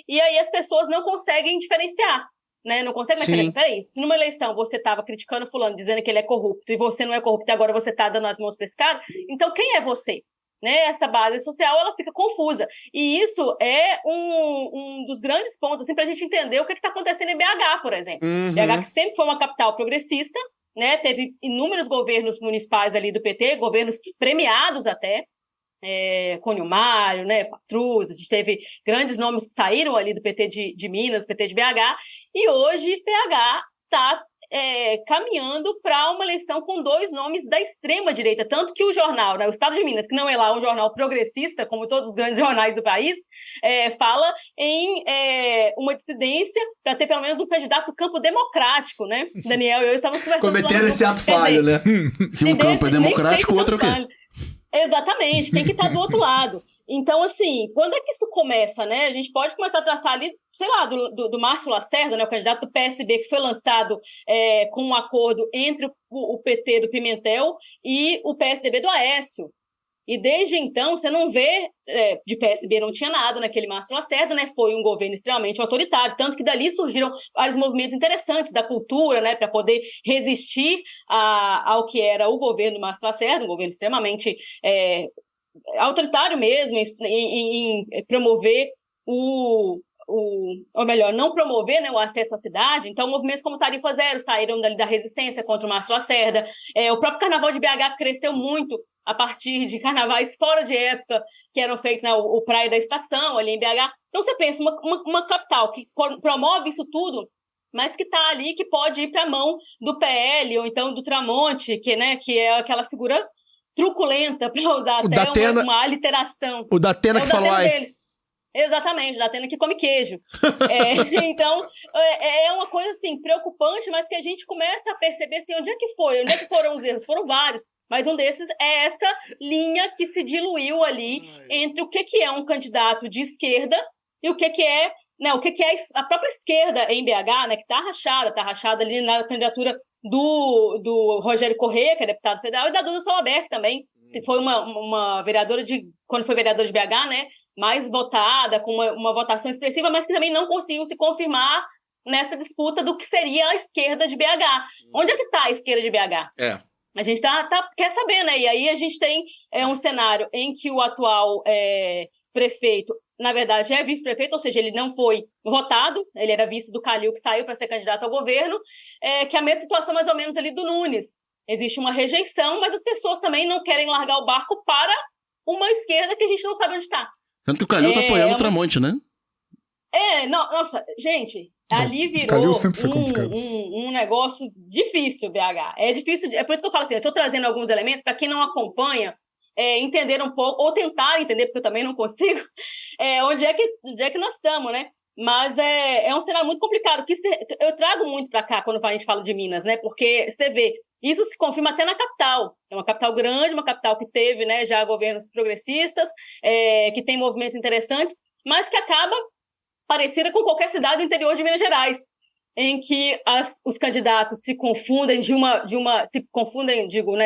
G: e aí as pessoas não conseguem diferenciar, né? Não conseguem, mas peraí, se numa eleição você estava criticando fulano, dizendo que ele é corrupto, e você não é corrupto, e agora você está dando as mãos para esse cara, então quem é você? Né, essa base social, ela fica confusa. E isso é um dos grandes pontos, assim, para a gente entender o que está acontecendo em BH, por exemplo. BH, que sempre foi uma capital progressista, né, teve inúmeros governos municipais ali do PT, governos premiados até, Cunha Mário, né, Patrus, a gente teve grandes nomes que saíram ali do PT de Minas, do PT de BH, e hoje BH está caminhando para uma eleição com 2 nomes da extrema-direita, tanto que o jornal, né, o Estado de Minas, que não é lá um jornal progressista, como todos os grandes jornais do país, fala em uma dissidência para ter pelo menos um candidato do campo democrático, né? Daniel e eu estávamos conversando...
D: Cometeram esse ato falho, né?
F: Se um campo é democrático, o outro é o quê?
G: Exatamente, tem que estar do outro lado. Então, assim, quando é que isso começa, né? A gente pode começar a traçar ali, sei lá, do Márcio Lacerda, né, o candidato do PSB, que foi lançado com um acordo entre o PT do Pimentel e o PSDB do Aécio. E desde então, você não vê, de PSB não tinha nada naquele Márcio Lacerda, né? Foi um governo extremamente autoritário, tanto que dali surgiram vários movimentos interessantes da cultura, né? Para poder resistir ao que era o governo do Márcio Lacerda, um governo extremamente autoritário mesmo, em promover ou melhor, não promover, né, o acesso à cidade. Então, movimentos como Tarifa Zero saíram dali da resistência contra o Márcio Lacerda. O próprio Carnaval de BH cresceu muito a partir de carnavais fora de época, que eram feitos, né, o Praia da Estação, ali em BH. Então, você pensa, uma capital que promove isso tudo, mas que está ali, que pode ir para a mão do PL, ou então do Tramonte, que é aquela figura truculenta, para usar até uma aliteração.
D: O Datena que falou
G: deles. Exatamente, da Atena que come queijo. Então, é uma coisa assim, preocupante, mas que a gente começa a perceber assim, onde é que foram os erros? Foram vários, mas um desses é essa linha que se diluiu ali entre o que é um candidato de esquerda e o que é, né, a própria esquerda em BH, né, que está rachada ali na candidatura do Rogério Corrêa, que é deputado federal, e da Duda Salabert também, que foi uma vereadora quando foi vereadora de BH, né, mais votada, com uma votação expressiva, mas que também não conseguiu se confirmar nessa disputa do que seria a esquerda de BH. Onde é que está a esquerda de BH? A gente quer saber, né? E aí a gente tem um cenário em que o atual prefeito, na verdade, é vice-prefeito, ou seja, ele não foi votado, ele era vice do Calil, que saiu para ser candidato ao governo, que é a mesma situação mais ou menos ali do Nunes. Existe uma rejeição, mas as pessoas também não querem largar o barco para uma esquerda que a gente não sabe onde está.
F: Tanto que o Calil tá apoiando o Tramonte, né?
G: Nossa, gente, ali virou um negócio difícil, BH. É difícil, é por isso que eu falo assim, eu tô trazendo alguns elementos para quem não acompanha, entender um pouco, ou tentar entender, porque eu também não consigo, onde é que nós estamos, né? Mas é um cenário muito complicado, que eu trago muito para cá quando a gente fala de Minas, né? Porque você vê, isso se confirma até na capital. É uma capital grande, uma capital que teve, né, já governos progressistas, que tem movimentos interessantes, mas que acaba parecida com qualquer cidade do interior de Minas Gerais, em que os candidatos se confundem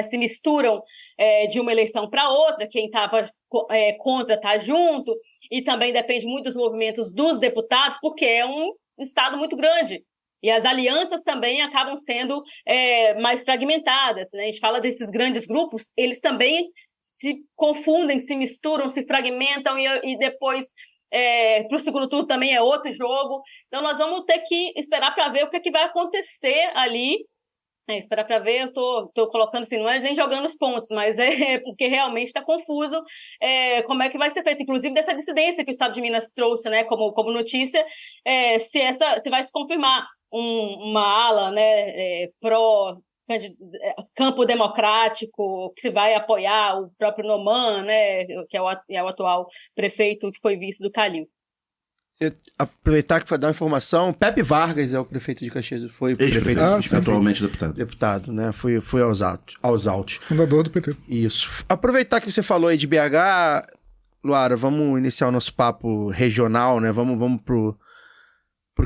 G: se misturam de uma eleição para outra, quem estava contra está junto, e também depende muito dos movimentos dos deputados, porque é um estado muito grande. E as alianças também acabam sendo mais fragmentadas, né? A gente fala desses grandes grupos, eles também se confundem, se misturam, se fragmentam e depois para o segundo turno também é outro jogo. Então nós vamos ter que esperar para ver o que vai acontecer ali. Esperar para ver, eu tô colocando assim, não é nem jogando os pontos, mas é porque realmente está confuso como é que vai ser feito, inclusive dessa dissidência que o Estado de Minas trouxe, né, como notícia, se vai se confirmar uma ala, né, pró campo democrático, que se vai apoiar o próprio Noman, né, que é o atual prefeito que foi vice do Calil.
D: Aproveitar que para dar uma informação, Pepe Vargas é o prefeito de Caxias, foi prefeito,
F: atualmente deputado.
D: Deputado, né? Foi aos autos.
E: Fundador do PT.
D: Isso. Aproveitar que você falou aí de BH, Luara, vamos iniciar o nosso papo regional, né? Vamos pro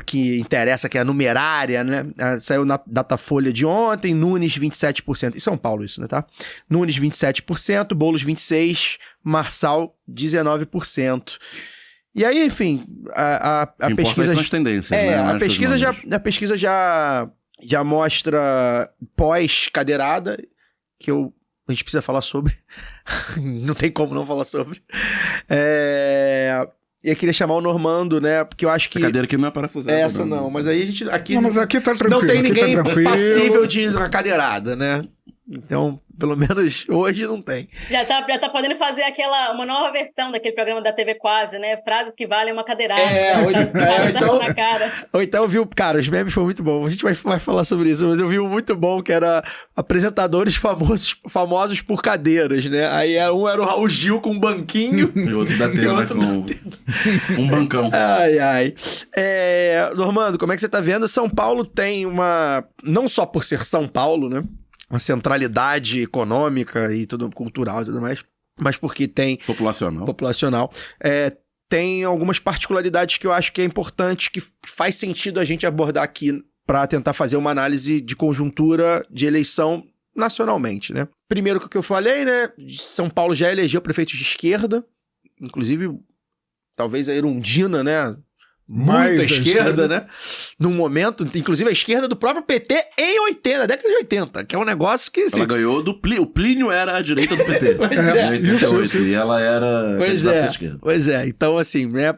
D: que interessa, que é a numerária, né? Saiu na Datafolha de ontem, Nunes 27%. Em São Paulo isso, né, tá? Nunes 27%, Boulos 26%, Marçal 19%. E aí, enfim, a pesquisa...
F: são as tendências, né?
D: A pesquisa já mostra pós-cadeirada, que a gente precisa falar sobre. Não tem como não falar sobre. Eu queria chamar o Normando, né? Porque eu acho que...
F: A cadeira aqui não é parafusada.
D: Essa não, mas aí a gente...
E: Mas aqui tá tranquilo.
D: Não tem ninguém passível de uma cadeirada, né? Então, pelo menos hoje não tem.
G: Já tá podendo fazer uma nova versão daquele programa da TV Quase, né? Frases que valem uma cadeirada.
D: Ou então eu vi, cara, os memes foram muito bons. A gente vai falar sobre isso, mas eu vi um muito bom que era apresentadores famosos por cadeiras, né? Aí um era o Raul Gil com um banquinho.
F: E outro da Atena com um bancão.
D: Ai. Normando, como é que você tá vendo? São Paulo tem não só por ser São Paulo, né? Uma centralidade econômica e tudo, cultural e tudo mais, mas porque tem... Populacional. Tem algumas particularidades que eu acho que é importante, que faz sentido a gente abordar aqui para tentar fazer uma análise de conjuntura de eleição nacionalmente, né? Primeiro que eu falei, né? São Paulo já elegeu prefeitos de esquerda, inclusive talvez a Erundina, né? Muito à esquerda, né? Num momento, inclusive a esquerda do próprio PT na década de 80, que é um negócio que... Assim...
F: Ela ganhou do Plínio. O Plínio era a direita do PT.
D: Pois é.
F: Em 88, isso. E ela era...
D: Pois é. Então, assim, né?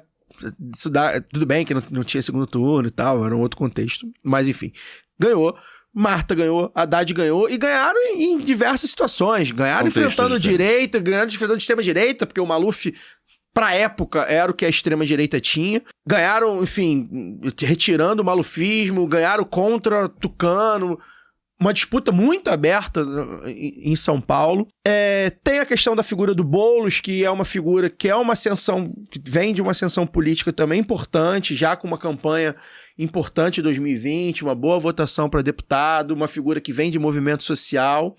D: Tudo bem que não tinha segundo turno e tal, era um outro contexto. Mas, enfim, ganhou. Marta ganhou, Haddad ganhou, e ganharam em diversas situações. Ganharam enfrentando direita, ganharam enfrentando extrema-direita, porque o Maluf... Pra época, era o que a extrema-direita tinha. Ganharam, enfim, retirando o malufismo, ganharam contra Tucano. Uma disputa muito aberta em São Paulo. Tem a questão da figura do Boulos, que é uma figura que é uma ascensão, que vem de uma ascensão política também importante, já com uma campanha importante em 2020, uma boa votação para deputado, uma figura que vem de movimento social.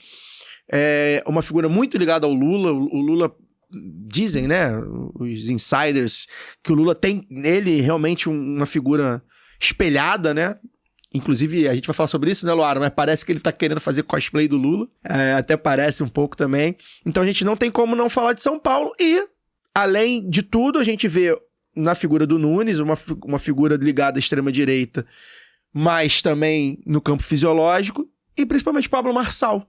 D: Uma figura muito ligada ao Lula. O Lula... Dizem, né, os insiders, que o Lula tem nele realmente uma figura espelhada, né? Inclusive, a gente vai falar sobre isso, né, Luara? Mas parece que ele tá querendo fazer cosplay do Lula. Até parece um pouco também. Então a gente não tem como não falar de São Paulo. E, além de tudo, a gente vê na figura do Nunes uma figura ligada à extrema-direita, mas também no campo fisiológico, e principalmente Pablo Marçal,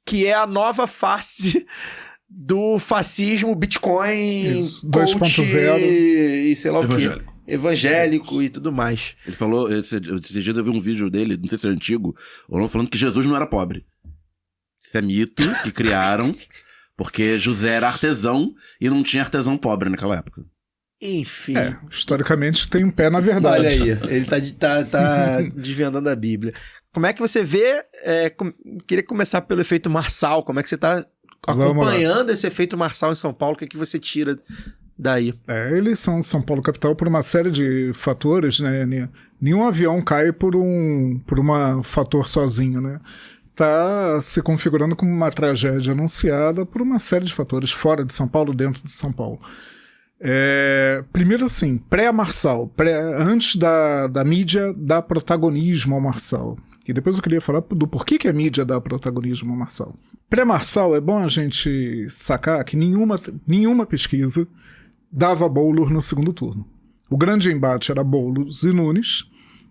D: que é a nova face... do fascismo, Bitcoin,
E: 2.0
D: e sei lá o quê. Evangélico e tudo mais.
F: Ele falou, esses dias eu vi um vídeo dele, não sei se é antigo, ou não, falando que Jesus não era pobre. Isso é mito que criaram, porque José era artesão e não tinha artesão pobre naquela época.
D: Enfim.
E: Historicamente tem um pé na verdade.
D: Olha aí, ele tá desvendando a Bíblia. Como é que você vê, queria começar pelo efeito Marçal, como é que você tá acompanhando esse efeito Marçal em São Paulo, o que é que você tira daí?
E: Eleição de São Paulo capital por uma série de fatores, né? Nenhum avião cai por um fator sozinho, né? Tá se configurando como uma tragédia anunciada por uma série de fatores fora de São Paulo, dentro de São Paulo. Primeiro assim, pré-Marçal, antes da mídia dar protagonismo ao Marçal. E depois eu queria falar do porquê que a mídia dá protagonismo ao Marçal. Pré-Marçal, é bom a gente sacar que nenhuma pesquisa dava Boulos no segundo turno. O grande embate era Boulos e Nunes,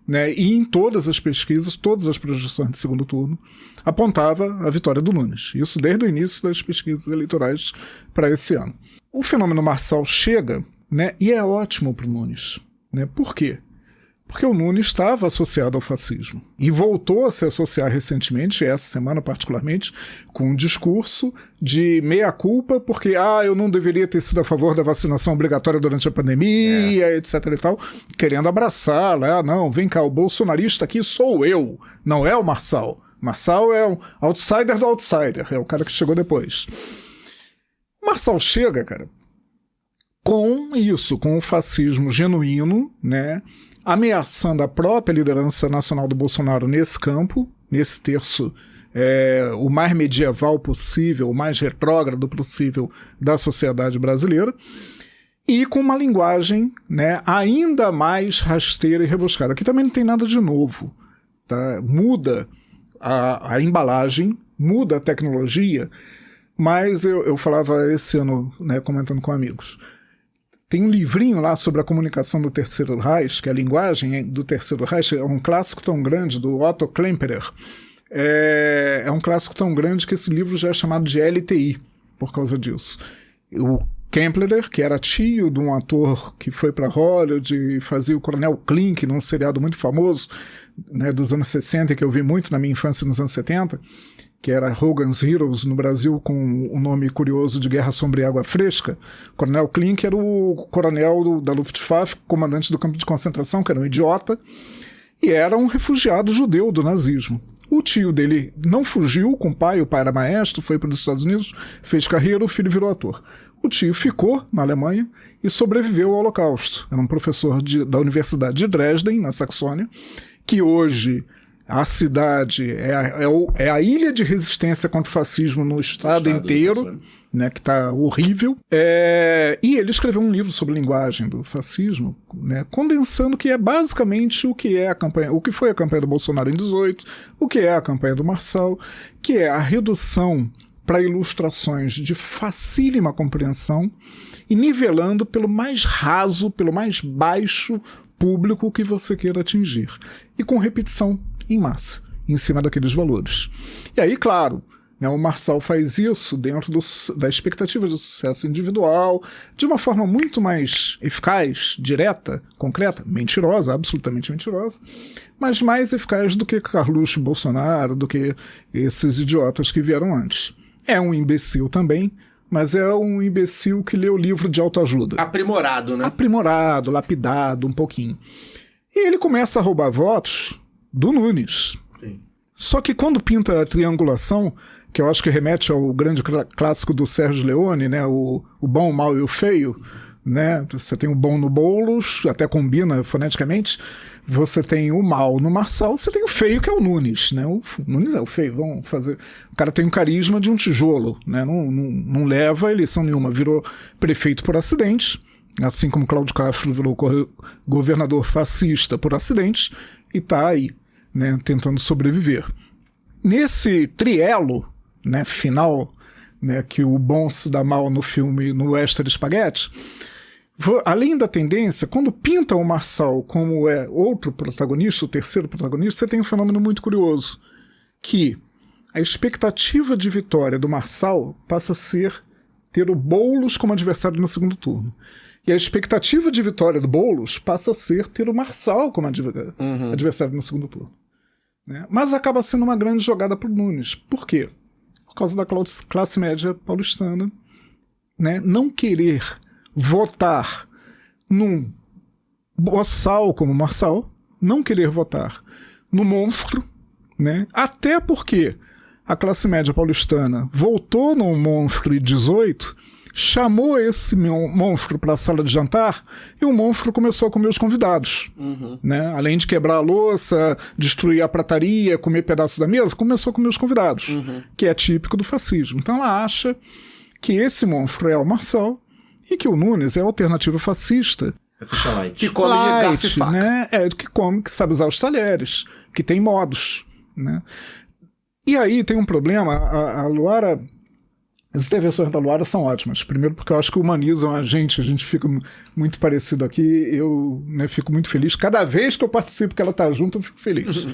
E: né? E em todas as pesquisas, todas as projeções de segundo turno, apontava a vitória do Nunes. Isso desde o início das pesquisas eleitorais para esse ano. O fenômeno Marçal chega né? E é ótimo para o Nunes, né? Por quê? Porque o Nunes estava associado ao fascismo e voltou a se associar recentemente, essa semana particularmente, com um discurso de meia-culpa, porque eu não deveria ter sido a favor da vacinação obrigatória durante a pandemia, etc e tal, querendo abraçar, não, vem cá, o bolsonarista aqui sou eu, não é o Marçal. Marçal é um outsider do outsider, é o cara que chegou depois. O Marçal chega, cara, com isso, com o fascismo genuíno, né, ameaçando a própria liderança nacional do Bolsonaro nesse campo, nesse terço o mais medieval possível, o mais retrógrado possível da sociedade brasileira, e com uma linguagem, né, ainda mais rasteira e rebuscada. Aqui também não tem nada de novo. Tá? Muda a embalagem, muda a tecnologia, mas eu falava esse ano, né, comentando com amigos, tem um livrinho lá sobre a comunicação do Terceiro Reich, que é a linguagem do Terceiro Reich, é um clássico tão grande, do Otto Klemperer. É um clássico tão grande que esse livro já é chamado de LTI, por causa disso. O Klemperer, que era tio de um ator que foi para Hollywood e fazia o Coronel Klink num seriado muito famoso, né, dos anos 60, que eu vi muito na minha infância nos anos 70, que era Hogan's Heroes no Brasil, com o nome curioso de Guerra Sombria e Água Fresca. O Coronel Klink era o coronel da Luftwaffe, comandante do campo de concentração, que era um idiota, e era um refugiado judeu do nazismo. O tio dele não fugiu com o pai era maestro, foi para os Estados Unidos, fez carreira, o filho virou ator. O tio ficou na Alemanha e sobreviveu ao Holocausto. Era um professor da Universidade de Dresden, na Saxônia, que hoje a cidade é a ilha de resistência contra o fascismo no estado inteiro, né, que está horrível. E ele escreveu um livro sobre a linguagem do fascismo, né, condensando que é basicamente o que foi a campanha do Bolsonaro em 18, o que é a campanha do Marçal, que é a redução para ilustrações de facílima compreensão e nivelando pelo mais raso, pelo mais baixo público que você queira atingir. E com repetição em massa, em cima daqueles valores. E aí, claro, né, o Marçal faz isso dentro da expectativa de sucesso individual, de uma forma muito mais eficaz, direta, concreta, mentirosa, absolutamente mentirosa, mas mais eficaz do que Carluxo Bolsonaro, do que esses idiotas que vieram antes. É um imbecil também, mas é um imbecil que lê o livro de autoajuda.
D: Aprimorado, né?
E: Aprimorado, lapidado um pouquinho. E ele começa a roubar votos do Nunes. Sim. Só que quando pinta a triangulação, que eu acho que remete ao grande clássico do Sérgio Leone, né, o bom, o mal e o feio, né? Você tem o bom no Boulos, até combina foneticamente. Você tem o mal no Marçal, você tem o feio, que é o Nunes, né? O Nunes é o feio, vamos fazer. O cara tem um carisma de um tijolo, né? Não leva a eleição nenhuma, virou prefeito por acidente, assim como Cláudio Castro virou governador fascista por acidente, e tá aí, né, tentando sobreviver. Nesse trielo, né, final, né, que o bom se dá mal no filme, no Western Spaghetti, além da tendência, quando pintam o Marçal como outro protagonista, o terceiro protagonista, você tem um fenômeno muito curioso, que a expectativa de vitória do Marçal passa a ter o Boulos como adversário no segundo turno. E a expectativa de vitória do Boulos passa a ter o Marçal como adversário no segundo turno. Né? Mas acaba sendo uma grande jogada para o Nunes. Por quê? Por causa da classe média paulistana, né, não querer votar num boçal como Marçal, não querer votar no monstro, né? Até porque a classe média paulistana votou no monstro em 18, chamou esse monstro para a sala de jantar e o monstro começou a comer os convidados. Né? Além de quebrar a louça, destruir a prataria, comer pedaços da mesa, começou a comer os convidados, que é típico do fascismo. Então ela acha que esse monstro é o Marçal e que o Nunes é a alternativa fascista.
D: Que come garfo e faca.
E: Né? Que sabe usar os talheres, que tem modos. Né? E aí tem um problema, a Luara... As intervenções da Luara são ótimas. Primeiro porque eu acho que humanizam a gente fica muito parecido aqui, eu, né, fico muito feliz. Cada vez que eu participo que ela está junto, eu fico feliz.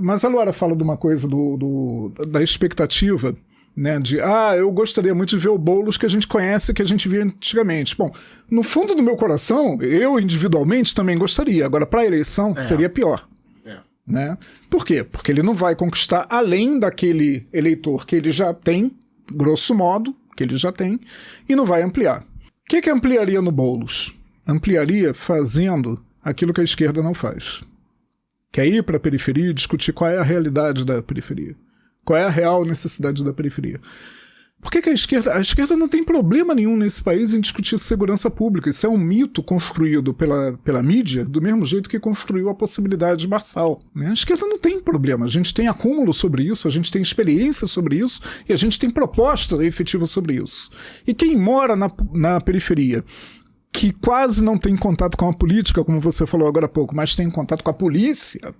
E: Mas a Luara fala de uma coisa da expectativa, né? Eu gostaria muito de ver o Boulos que a gente conhece, que a gente via antigamente. Bom, no fundo do meu coração, eu individualmente também gostaria. Agora, para a eleição, seria pior. Né? Por quê? Porque ele não vai conquistar além daquele eleitor que ele já tem, grosso modo, que ele já tem, e não vai ampliar. O que ampliaria no Boulos? Ampliaria fazendo aquilo que a esquerda não faz. Que é ir para a periferia e discutir qual é a realidade da periferia. Qual é a real necessidade da periferia. Por que a esquerda não tem problema nenhum nesse país em discutir segurança pública? Isso é um mito construído pela mídia, do mesmo jeito que construiu a possibilidade de Marçal. Né? A esquerda não tem problema. A gente tem acúmulo sobre isso, a gente tem experiência sobre isso e a gente tem proposta efetiva sobre isso. E quem mora na periferia, que quase não tem contato com a política, como você falou agora há pouco, mas tem contato com a polícia,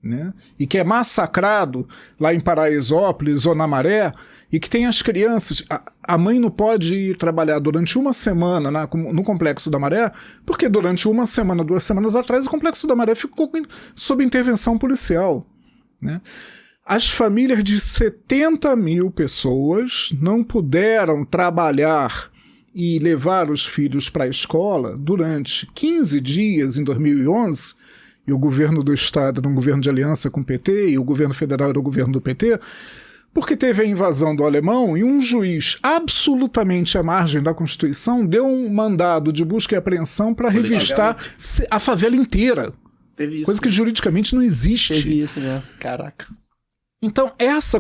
E: né? E que é massacrado lá em Paraisópolis ou na Maré, e que tem as crianças... A mãe não pode ir trabalhar durante uma semana no Complexo da Maré, porque durante uma semana, 2 semanas atrás, o Complexo da Maré ficou sob intervenção policial. Né? As famílias de 70 mil pessoas não puderam trabalhar e levar os filhos para a escola durante 15 dias em 2011, e o governo do Estado era um governo de aliança com o PT, e o governo federal era o governo do PT, porque teve a invasão do alemão e um juiz absolutamente à margem da Constituição deu um mandado de busca e apreensão para revistar a favela inteira.
D: Teve isso,
E: coisa que juridicamente não existe.
D: Teve isso, né? Caraca.
E: Então, essa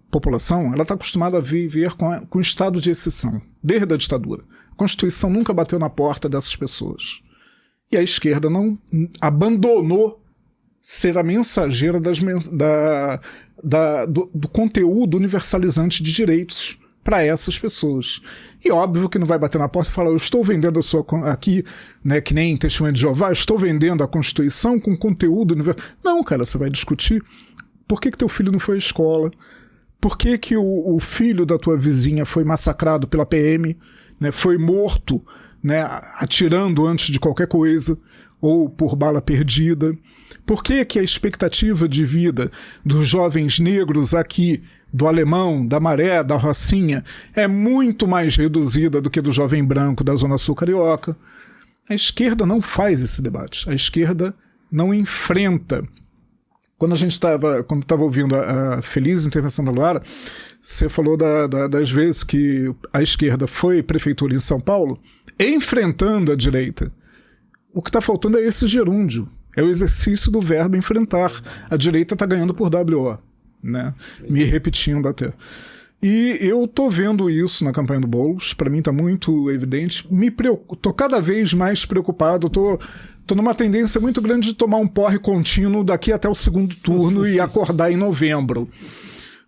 E: população ela está acostumada a viver com estado de exceção, desde a ditadura. A Constituição nunca bateu na porta dessas pessoas. E a esquerda não abandonou ser a mensageira do conteúdo universalizante de direitos para essas pessoas. E óbvio que não vai bater na porta e falar, eu estou vendendo a sua aqui, né, que nem Testemunha de Jeová, estou vendendo a Constituição com conteúdo universal. Não, cara, você vai discutir por que teu filho não foi à escola, por que o filho da tua vizinha foi massacrado pela PM, né, foi morto, né, atirando antes de qualquer coisa, ou por bala perdida. Por que a expectativa de vida dos jovens negros aqui, do Alemão, da Maré, da Rocinha, é muito mais reduzida do que do jovem branco da Zona Sul Carioca? A esquerda não faz esse debate. A esquerda não enfrenta. Quando estava ouvindo a feliz intervenção da Luara, você falou das vezes que a esquerda foi prefeitura em São Paulo, enfrentando a direita. O que está faltando é esse gerúndio. É o exercício do verbo enfrentar. A direita está ganhando por WO, né? Me repetindo até. E eu tô vendo isso na campanha do Boulos. Para mim está muito evidente. Tô cada vez mais preocupado. Tô numa tendência muito grande de tomar um porre contínuo daqui até o segundo turno e acordar em novembro.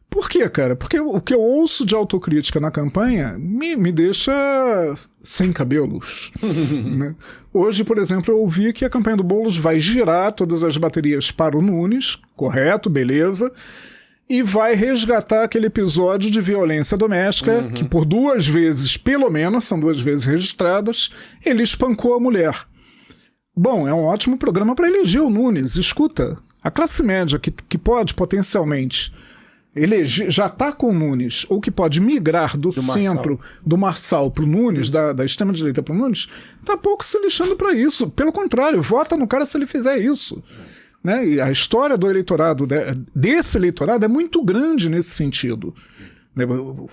E: Por quê, cara? Porque o que eu ouço de autocrítica na campanha me deixa sem cabelos. Né? Hoje, por exemplo, eu ouvi que a campanha do Boulos vai girar todas as baterias para o Nunes, correto, beleza, e vai resgatar aquele episódio de violência doméstica que por 2 vezes, pelo menos, são 2 vezes registradas, ele espancou a mulher. Bom, é um ótimo programa para eleger o Nunes. Escuta, a classe média que pode potencialmente já está com o Nunes, ou que pode migrar do centro do Marçal para o Nunes, da extrema-direita para o Nunes, está pouco se lixando para isso. Pelo contrário, vota no cara se ele fizer isso. Né? E a história do eleitorado, desse eleitorado, é muito grande nesse sentido. Né?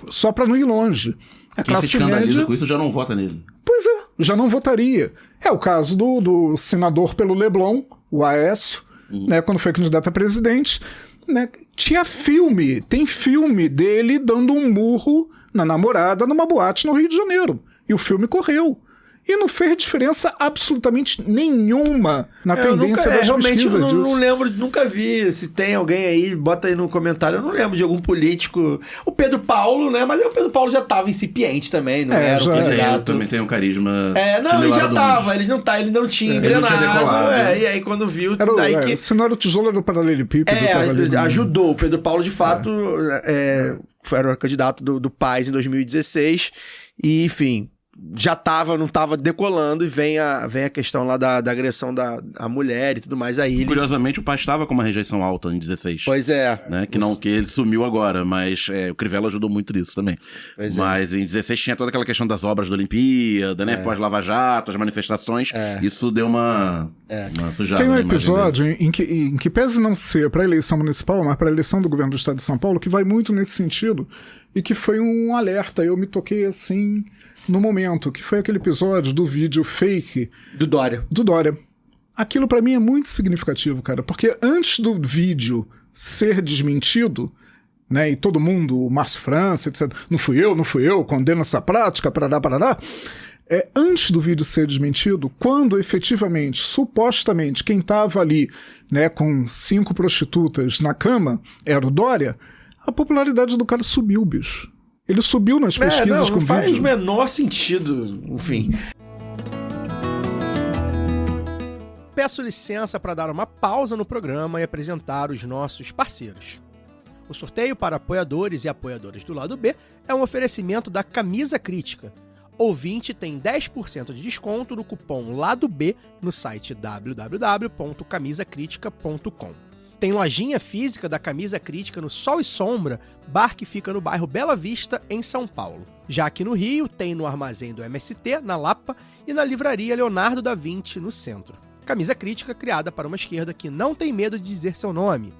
E: Só para não ir longe.
F: Quem se escandaliza com isso já não vota nele.
E: Pois é, já não votaria. É o caso do senador pelo Leblon, o Aécio, né, quando foi candidato a presidente. Né? Tem filme dele dando um murro na namorada numa boate no Rio de Janeiro. E o filme correu. E não fez diferença absolutamente nenhuma na tendência das pesquisas
D: disso.
E: Eu
D: não lembro, nunca vi. Se tem alguém aí, bota aí no comentário. Eu não lembro de algum político. O Pedro Paulo, né? Mas o Pedro Paulo já estava incipiente também, não era o candidato.
F: Também tem um carisma.
D: Ele já estava. Ele não tinha engrenado. E aí quando viu.
E: Se não era o tijolo, era o paralelepípedo.
D: Ajudou. O Pedro Paulo, de fato, era o candidato do PAS em 2016. E, enfim. não tava decolando, e vem a questão lá da agressão da mulher e tudo mais. Aí
F: Curiosamente, o pai estava com uma rejeição alta em 16.
D: Pois é.
F: Né? Que ele sumiu agora, mas o Crivella ajudou muito nisso também. Mas em 16 tinha toda aquela questão das obras da Olimpíada, né? Pós-Lava Jato, as manifestações. Isso deu uma sujada.
E: Tem um episódio em que pese não ser para a eleição municipal, mas para a eleição do governo do estado de São Paulo, que vai muito nesse sentido, e que foi um alerta. Eu me toquei assim no momento, que foi aquele episódio do vídeo fake
D: do Dória.
E: Aquilo pra mim é muito significativo, cara, porque antes do vídeo ser desmentido, né, e todo mundo, o Márcio França, etc., não fui eu, condeno essa prática, parará, antes do vídeo ser desmentido, quando efetivamente, supostamente, quem tava ali, né, com 5 prostitutas na cama era o Dória, a popularidade do cara subiu, bicho. Ele subiu nas pesquisas com
D: não faz
E: vídeo.
D: o menor sentido, enfim. Peço licença para dar uma pausa no programa e apresentar os nossos parceiros. O sorteio para apoiadores e apoiadoras do lado B é um oferecimento da Camisa Crítica. Ouvinte tem 10% de desconto no cupom Lado B no site www.camisacritica.com. Tem lojinha física da Camisa Crítica no Sol e Sombra, bar que fica no bairro Bela Vista, em São Paulo. Já aqui no Rio, tem no armazém do MST, na Lapa, e na livraria Leonardo da Vinci, no centro. Camisa Crítica criada para uma esquerda que não tem medo de dizer seu nome.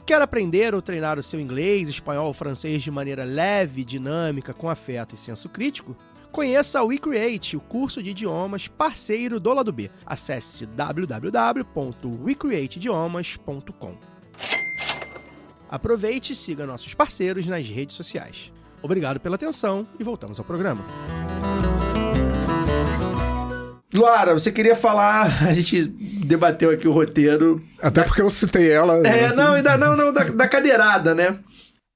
D: Quer aprender ou treinar o seu inglês, espanhol ou francês de maneira leve, dinâmica, com afeto e senso crítico? Conheça o WeCreate, o curso de idiomas parceiro do Lado B. Acesse www.wecreateidiomas.com. Aproveite e siga nossos parceiros nas redes sociais. Obrigado pela atenção e voltamos ao programa. Luara, você queria falar, a gente debateu aqui o roteiro.
E: Até porque eu citei ela.
D: Da cadeirada, né?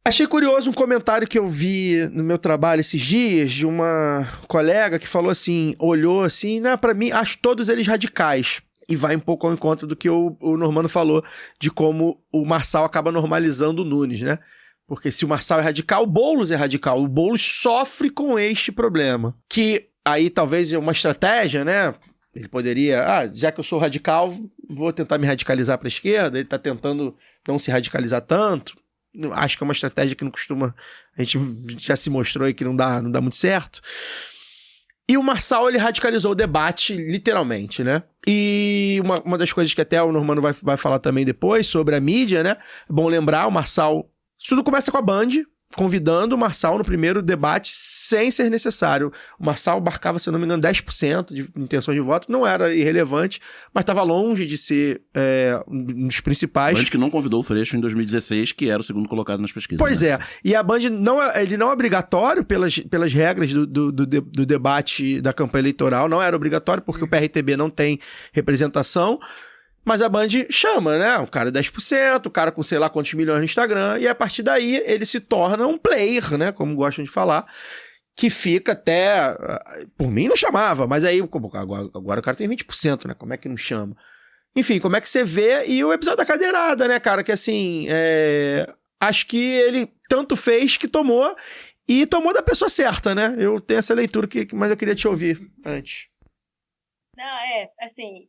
D: Achei curioso um comentário que eu vi no meu trabalho esses dias, de uma colega que falou assim, olhou assim, né, pra mim, acho todos eles radicais. E vai um pouco ao encontro do que o Normando falou, de como o Marçal acaba normalizando o Nunes, né? Porque se o Marçal é radical, o Boulos é radical. O Boulos sofre com este problema. Que aí talvez é uma estratégia, né? Ele poderia, já que eu sou radical, vou tentar me radicalizar pra esquerda. Ele tá tentando não se radicalizar tanto. Acho que é uma estratégia que não costuma... A gente já se mostrou aí que não dá muito certo. E o Marçal, ele radicalizou o debate, literalmente, né? E uma das coisas que até o Normando vai falar também depois, sobre a mídia, né? É bom lembrar, o Marçal... Isso tudo começa com a Band, convidando o Marçal no primeiro debate sem ser necessário. O Marçal abarcava, se eu não me engano, 10% de intenções de voto. Não era irrelevante, mas estava longe de ser um dos principais.
F: Band que não convidou o Freixo em 2016, que era o segundo colocado nas pesquisas.
D: Pois é. E a Band, ele não é obrigatório pelas regras do debate da campanha eleitoral. Não era obrigatório, porque o PRTB não tem representação. Mas a Band chama, né? O cara 10%, o cara com sei lá quantos milhões no Instagram, e a partir daí ele se torna um player, né? Como gostam de falar, que fica até... Por mim não chamava, mas aí agora o cara tem 20%, né? Como é que não chama? Enfim, como é que você vê? E o episódio da cadeirada, né, cara? Que assim, acho que ele tanto fez que tomou, e tomou da pessoa certa, né? Eu tenho essa leitura, mas eu queria te ouvir antes.
G: Não, assim...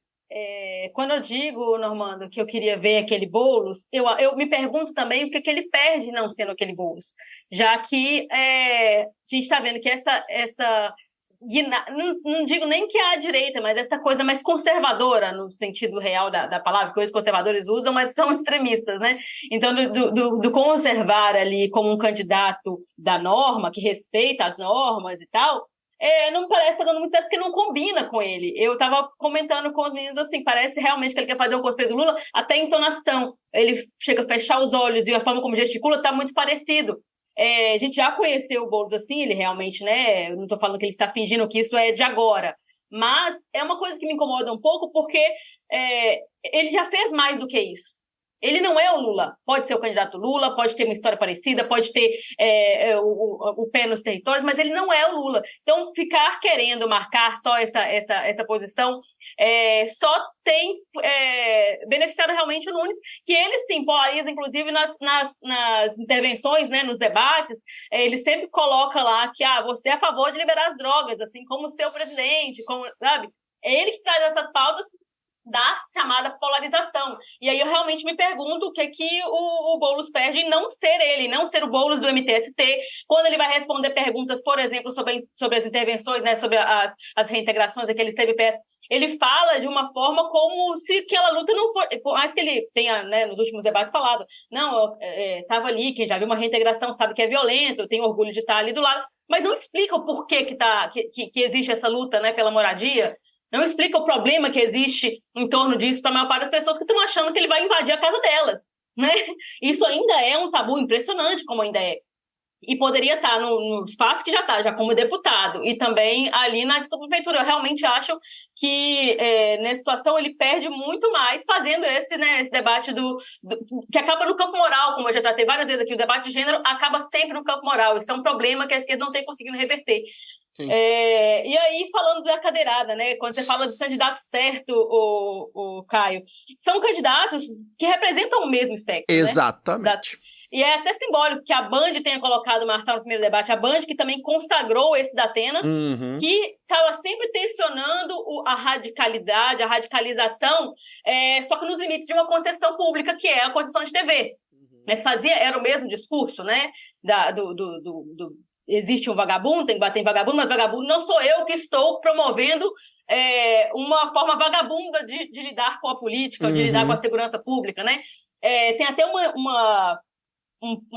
G: quando eu digo, Normando, que eu queria ver aquele Boulos, eu me pergunto também o que ele perde não sendo aquele Boulos. Já que a gente está vendo que essa não digo nem que é a direita, mas essa coisa mais conservadora, no sentido real da palavra, coisas conservadores usam, mas são extremistas, né? Então, do conservar ali como um candidato da norma, que respeita as normas e tal, não parece estar dando muito certo, porque não combina com ele. Eu estava comentando com os meninos assim, parece realmente que ele quer fazer o cosplay do Lula, até a entonação. Ele chega a fechar os olhos e a forma como gesticula está muito parecido. A gente já conheceu o Boulos assim, ele realmente, né? Eu não estou falando que ele está fingindo que isso é de agora. Mas é uma coisa que me incomoda um pouco, porque ele já fez mais do que isso. Ele não é o Lula. Pode ser o candidato Lula, pode ter uma história parecida, pode ter o pé nos territórios, mas ele não é o Lula. Então, ficar querendo marcar só essa posição só tem beneficiado realmente o Nunes, que ele sim polariza, inclusive nas intervenções, né, nos debates, ele sempre coloca lá que você é a favor de liberar as drogas, assim como o seu presidente, sabe? É ele que traz essas pautas da chamada polarização. E aí eu realmente me pergunto o que o Boulos perde em não ser ele, não ser o Boulos do MTST, quando ele vai responder perguntas, por exemplo, sobre as intervenções, né, sobre as reintegrações que ele esteve perto. Ele fala de uma forma como se aquela luta não for... Por mais que ele tenha, né, nos últimos debates falado, não, estava ali, quem já viu uma reintegração sabe que é violento, eu tenho orgulho de estar ali do lado, mas não explica o porquê que existe essa luta, né, pela moradia. Não explica o problema que existe em torno disso para a maior parte das pessoas que estão achando que ele vai invadir a casa delas, né? Isso ainda é um tabu impressionante, como ainda é. E poderia estar no espaço que já está, já como deputado, e também ali na disputa da prefeitura. Eu realmente acho que, nessa situação, ele perde muito mais fazendo esse debate que acaba no campo moral, como eu já tratei várias vezes aqui. O debate de gênero acaba sempre no campo moral. Isso é um problema que a esquerda não tem conseguido reverter. E aí, falando da cadeirada, né? Quando você fala do candidato certo, o Caio, são candidatos que representam o mesmo espectro.
D: Exatamente.
G: Né? E é até simbólico que a Band tenha colocado o Marçal no primeiro debate, a Band que também consagrou esse da Atena, que estava sempre tensionando a radicalidade, a radicalização, só que nos limites de uma concessão pública, que é a concessão de TV. Mas era o mesmo discurso, né? Existe um vagabundo, tem que bater em vagabundo, mas vagabundo não sou eu que estou promovendo uma forma vagabunda de lidar com a política, de lidar com a segurança pública, né? Tem até uma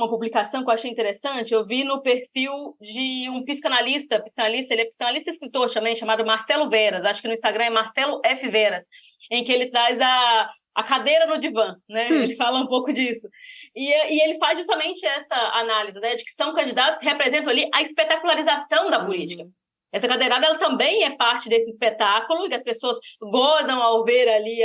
G: publicação que eu achei interessante, eu vi no perfil de um psicanalista, ele é psicanalista e escritor também, chamado Marcelo Veras, acho que no Instagram é Marcelo F. Veras, em que ele traz a cadeira no divã, né? Ele fala um pouco disso. E ele faz justamente essa análise, né? De que são candidatos que representam ali a espetacularização da política. Essa cadeirada, ela também é parte desse espetáculo, que as pessoas gozam ao ver ali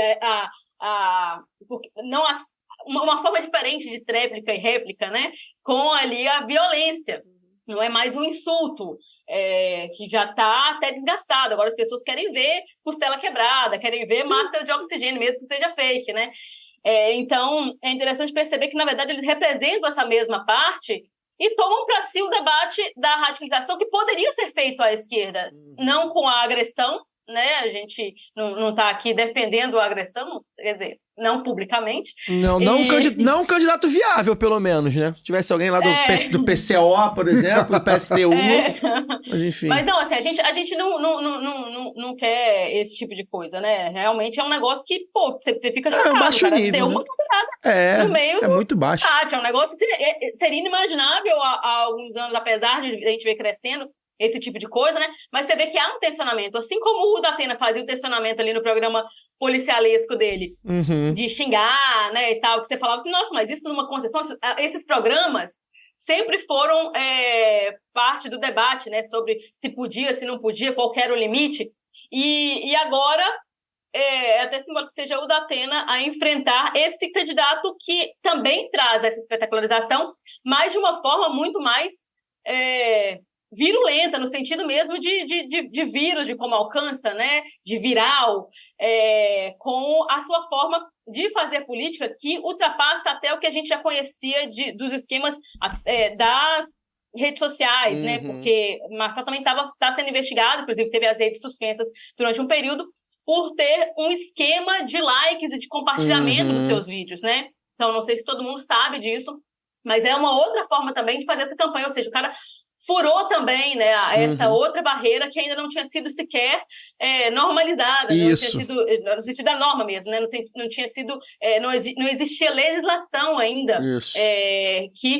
G: uma forma diferente de tréplica e réplica, né? Com ali a violência. Não é mais um insulto, que já está até desgastado. Agora as pessoas querem ver costela quebrada, querem ver máscara de oxigênio, mesmo que seja fake, né? Então, é interessante perceber que, na verdade, eles representam essa mesma parte e tomam para si o debate da radicalização que poderia ser feito à esquerda, não com a agressão, né? A gente não está aqui defendendo a agressão, quer dizer, não publicamente.
D: Não um candidato viável, pelo menos, né? Se tivesse alguém lá do PCO, por exemplo, do PSTU. Mas enfim.
G: Mas não, assim, a gente não quer esse tipo de coisa, né? Realmente é um negócio que, você fica chocado.
D: É um baixo nível,
G: ter uma cadeirada no meio.
D: É muito baixo.
G: É um negócio que seria inimaginável há alguns anos, apesar de a gente ver crescendo esse tipo de coisa, né? Mas você vê que há um tensionamento, assim como o Datena fazia o tensionamento ali no programa policialesco dele, de xingar, né, e tal, que você falava assim, nossa, mas isso numa concessão, esses programas sempre foram parte do debate, né, sobre se podia, se não podia, qual era o limite, e agora é até simbólico que seja o Datena a enfrentar esse candidato que também traz essa espetacularização, mas de uma forma muito mais virulenta, no sentido mesmo de vírus, de como alcança, né? De viral, com a sua forma de fazer política que ultrapassa até o que a gente já conhecia dos esquemas das redes sociais, né? Porque Marçal também está sendo investigado, inclusive teve as redes suspensas durante um período, por ter um esquema de likes e de compartilhamento dos seus vídeos, né? Então, não sei se todo mundo sabe disso, mas é uma outra forma também de fazer essa campanha, ou seja, o cara furou também, né, essa outra barreira que ainda não tinha sido sequer normalizada, né? Não tinha sido, no sentido da norma mesmo, né? Não tinha sido, não existia legislação ainda que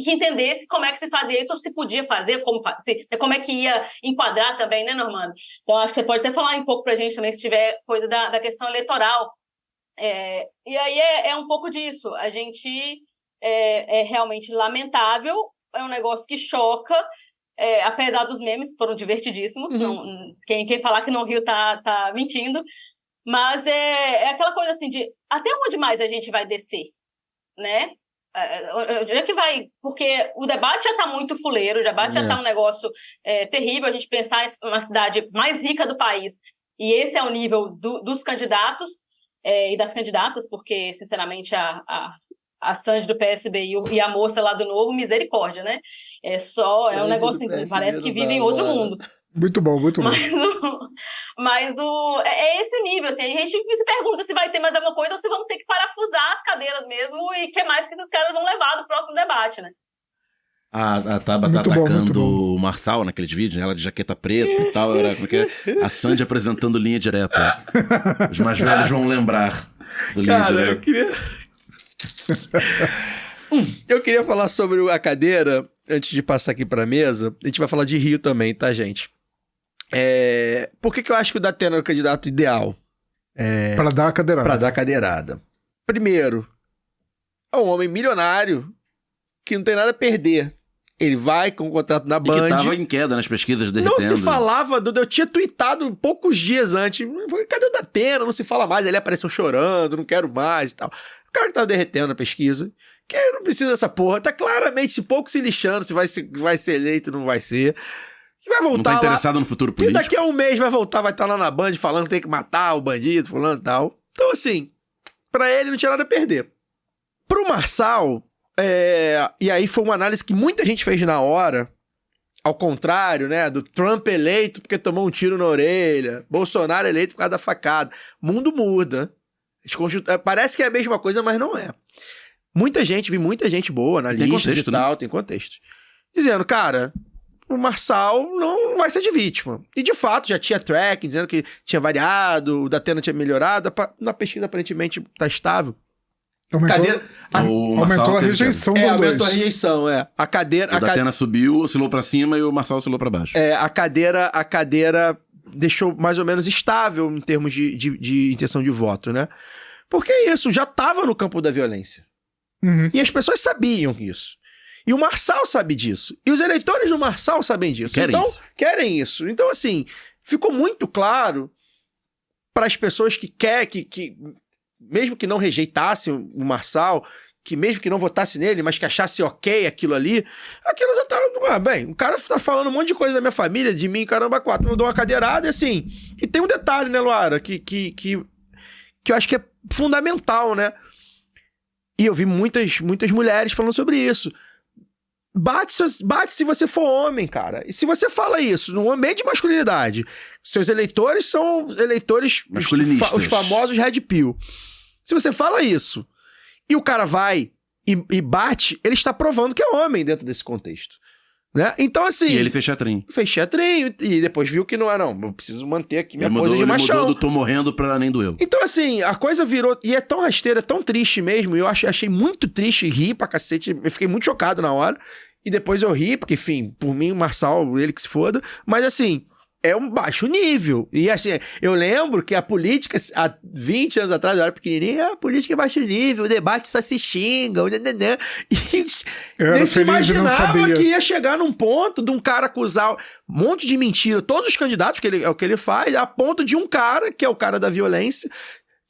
G: entendesse como é que se fazia isso, ou se podia fazer, como é que ia enquadrar também, né, Normando? Então, acho que você pode até falar um pouco pra gente também, se tiver coisa da questão eleitoral. E aí é um pouco disso. A gente é realmente lamentável, é um negócio que choca, apesar dos memes, que foram divertidíssimos. Quem falar que não riu tá mentindo. Mas é aquela coisa assim de até onde mais a gente vai descer, né? Onde é que vai? Porque o debate já está muito fuleiro, o debate já está um negócio terrível, a gente pensar em uma cidade mais rica do país, e esse é o nível dos candidatos e das candidatas, porque, sinceramente, a Sandy do PSB e a moça lá do Novo, misericórdia, né? É um negócio assim, parece que vive em outro mundo.
E: Muito bom, muito bom.
G: Mas é esse o nível, assim, a gente se pergunta se vai ter mais alguma coisa ou se vão ter que parafusar as cadeiras mesmo e que mais que esses caras vão levar do próximo debate, né?
F: A Tabata tá atacando o Marçal naqueles vídeos, ela de jaqueta preta e tal, a Sandy apresentando linha direta. Os mais velhos vão lembrar do linha direta.
D: Eu queria falar sobre a cadeira, antes de passar aqui pra mesa. A gente vai falar de Rio também, tá, gente? Por que eu acho que o Datena é o candidato ideal?
E: Pra dar a cadeirada.
D: Pra dar a cadeirada. Primeiro, é um homem milionário que não tem nada a perder. Ele vai com um contrato na Band.
F: E que tava em queda nas pesquisas, derretendo.
D: Não se falava, eu tinha tweetado poucos dias antes. Cadê o Datena? Não se fala mais. Ele apareceu chorando, não quero mais e tal. O cara que tava derretendo na pesquisa. Que não precisa dessa porra. Tá claramente pouco se lixando se vai ser eleito ou não vai ser. Que vai voltar
F: não tá interessado no futuro político.
D: Que daqui a um mês vai voltar, vai estar lá na Band falando que tem que matar o bandido, fulano e tal. Então, assim, pra ele não tinha nada a perder. Pro Marçal, e aí foi uma análise que muita gente fez na hora, ao contrário, né, do Trump eleito porque tomou um tiro na orelha, Bolsonaro eleito por causa da facada. Mundo muda. Parece que é a mesma coisa, mas não é. Vi muita gente boa, analista e tal, né? Tem contexto. Dizendo, cara, o Marçal não vai ser de vítima. E de fato, já tinha tracking, dizendo que tinha variado, o Datena tinha melhorado, na pesquisa aparentemente tá estável.
E: Aumentou a rejeição do
D: aumentou a rejeição, A cadeira...
F: O Datena subiu, oscilou pra cima e o Marçal oscilou pra baixo.
D: A cadeira deixou mais ou menos estável em termos de intenção de voto, né? Porque isso já tava no campo da violência.
E: Uhum.
D: E as pessoas sabiam isso. E o Marçal sabe disso. E os eleitores do Marçal sabem disso. Querem isso. Então, assim, ficou muito claro para as pessoas que mesmo que não rejeitassem o Marçal, que mesmo que não votasse nele, mas que achasse ok aquilo ali, aquilo já tá... bem, o cara tá falando um monte de coisa da minha família, de mim, caramba, quatro, eu dou uma cadeirada, e assim... E tem um detalhe, né, Luara, que eu acho que é fundamental, né? E eu vi muitas mulheres falando sobre isso. Bate se você for homem, cara. E se você fala isso num ambiente de masculinidade, seus eleitores são eleitores
F: masculinistas,
D: os famosos Red Pill. Se você fala isso e o cara vai e bate, ele está provando que é homem dentro desse contexto. Né? Então, assim...
F: E ele fez teatrinho.
D: E depois viu que não é, não. Eu preciso manter aqui minha pose de machão.
F: Ele mudou do tô morrendo pra nem doeu.
D: Então, assim, a coisa virou... E é tão rasteira, é tão triste mesmo. Eu achei muito triste, ri pra cacete. Eu fiquei muito chocado na hora. E depois eu ri, porque, enfim, por mim, o Marçal, ele que se foda. Mas, assim... É um baixo nível. E assim, eu lembro que a política, há 20 anos atrás, eu era pequenininha, a política é baixo nível, o debate só se xinga, e nem se imaginava que ia chegar num ponto de um cara acusar um monte de mentira, todos os candidatos, que é o que ele faz, a ponto de um cara, que é o cara da violência,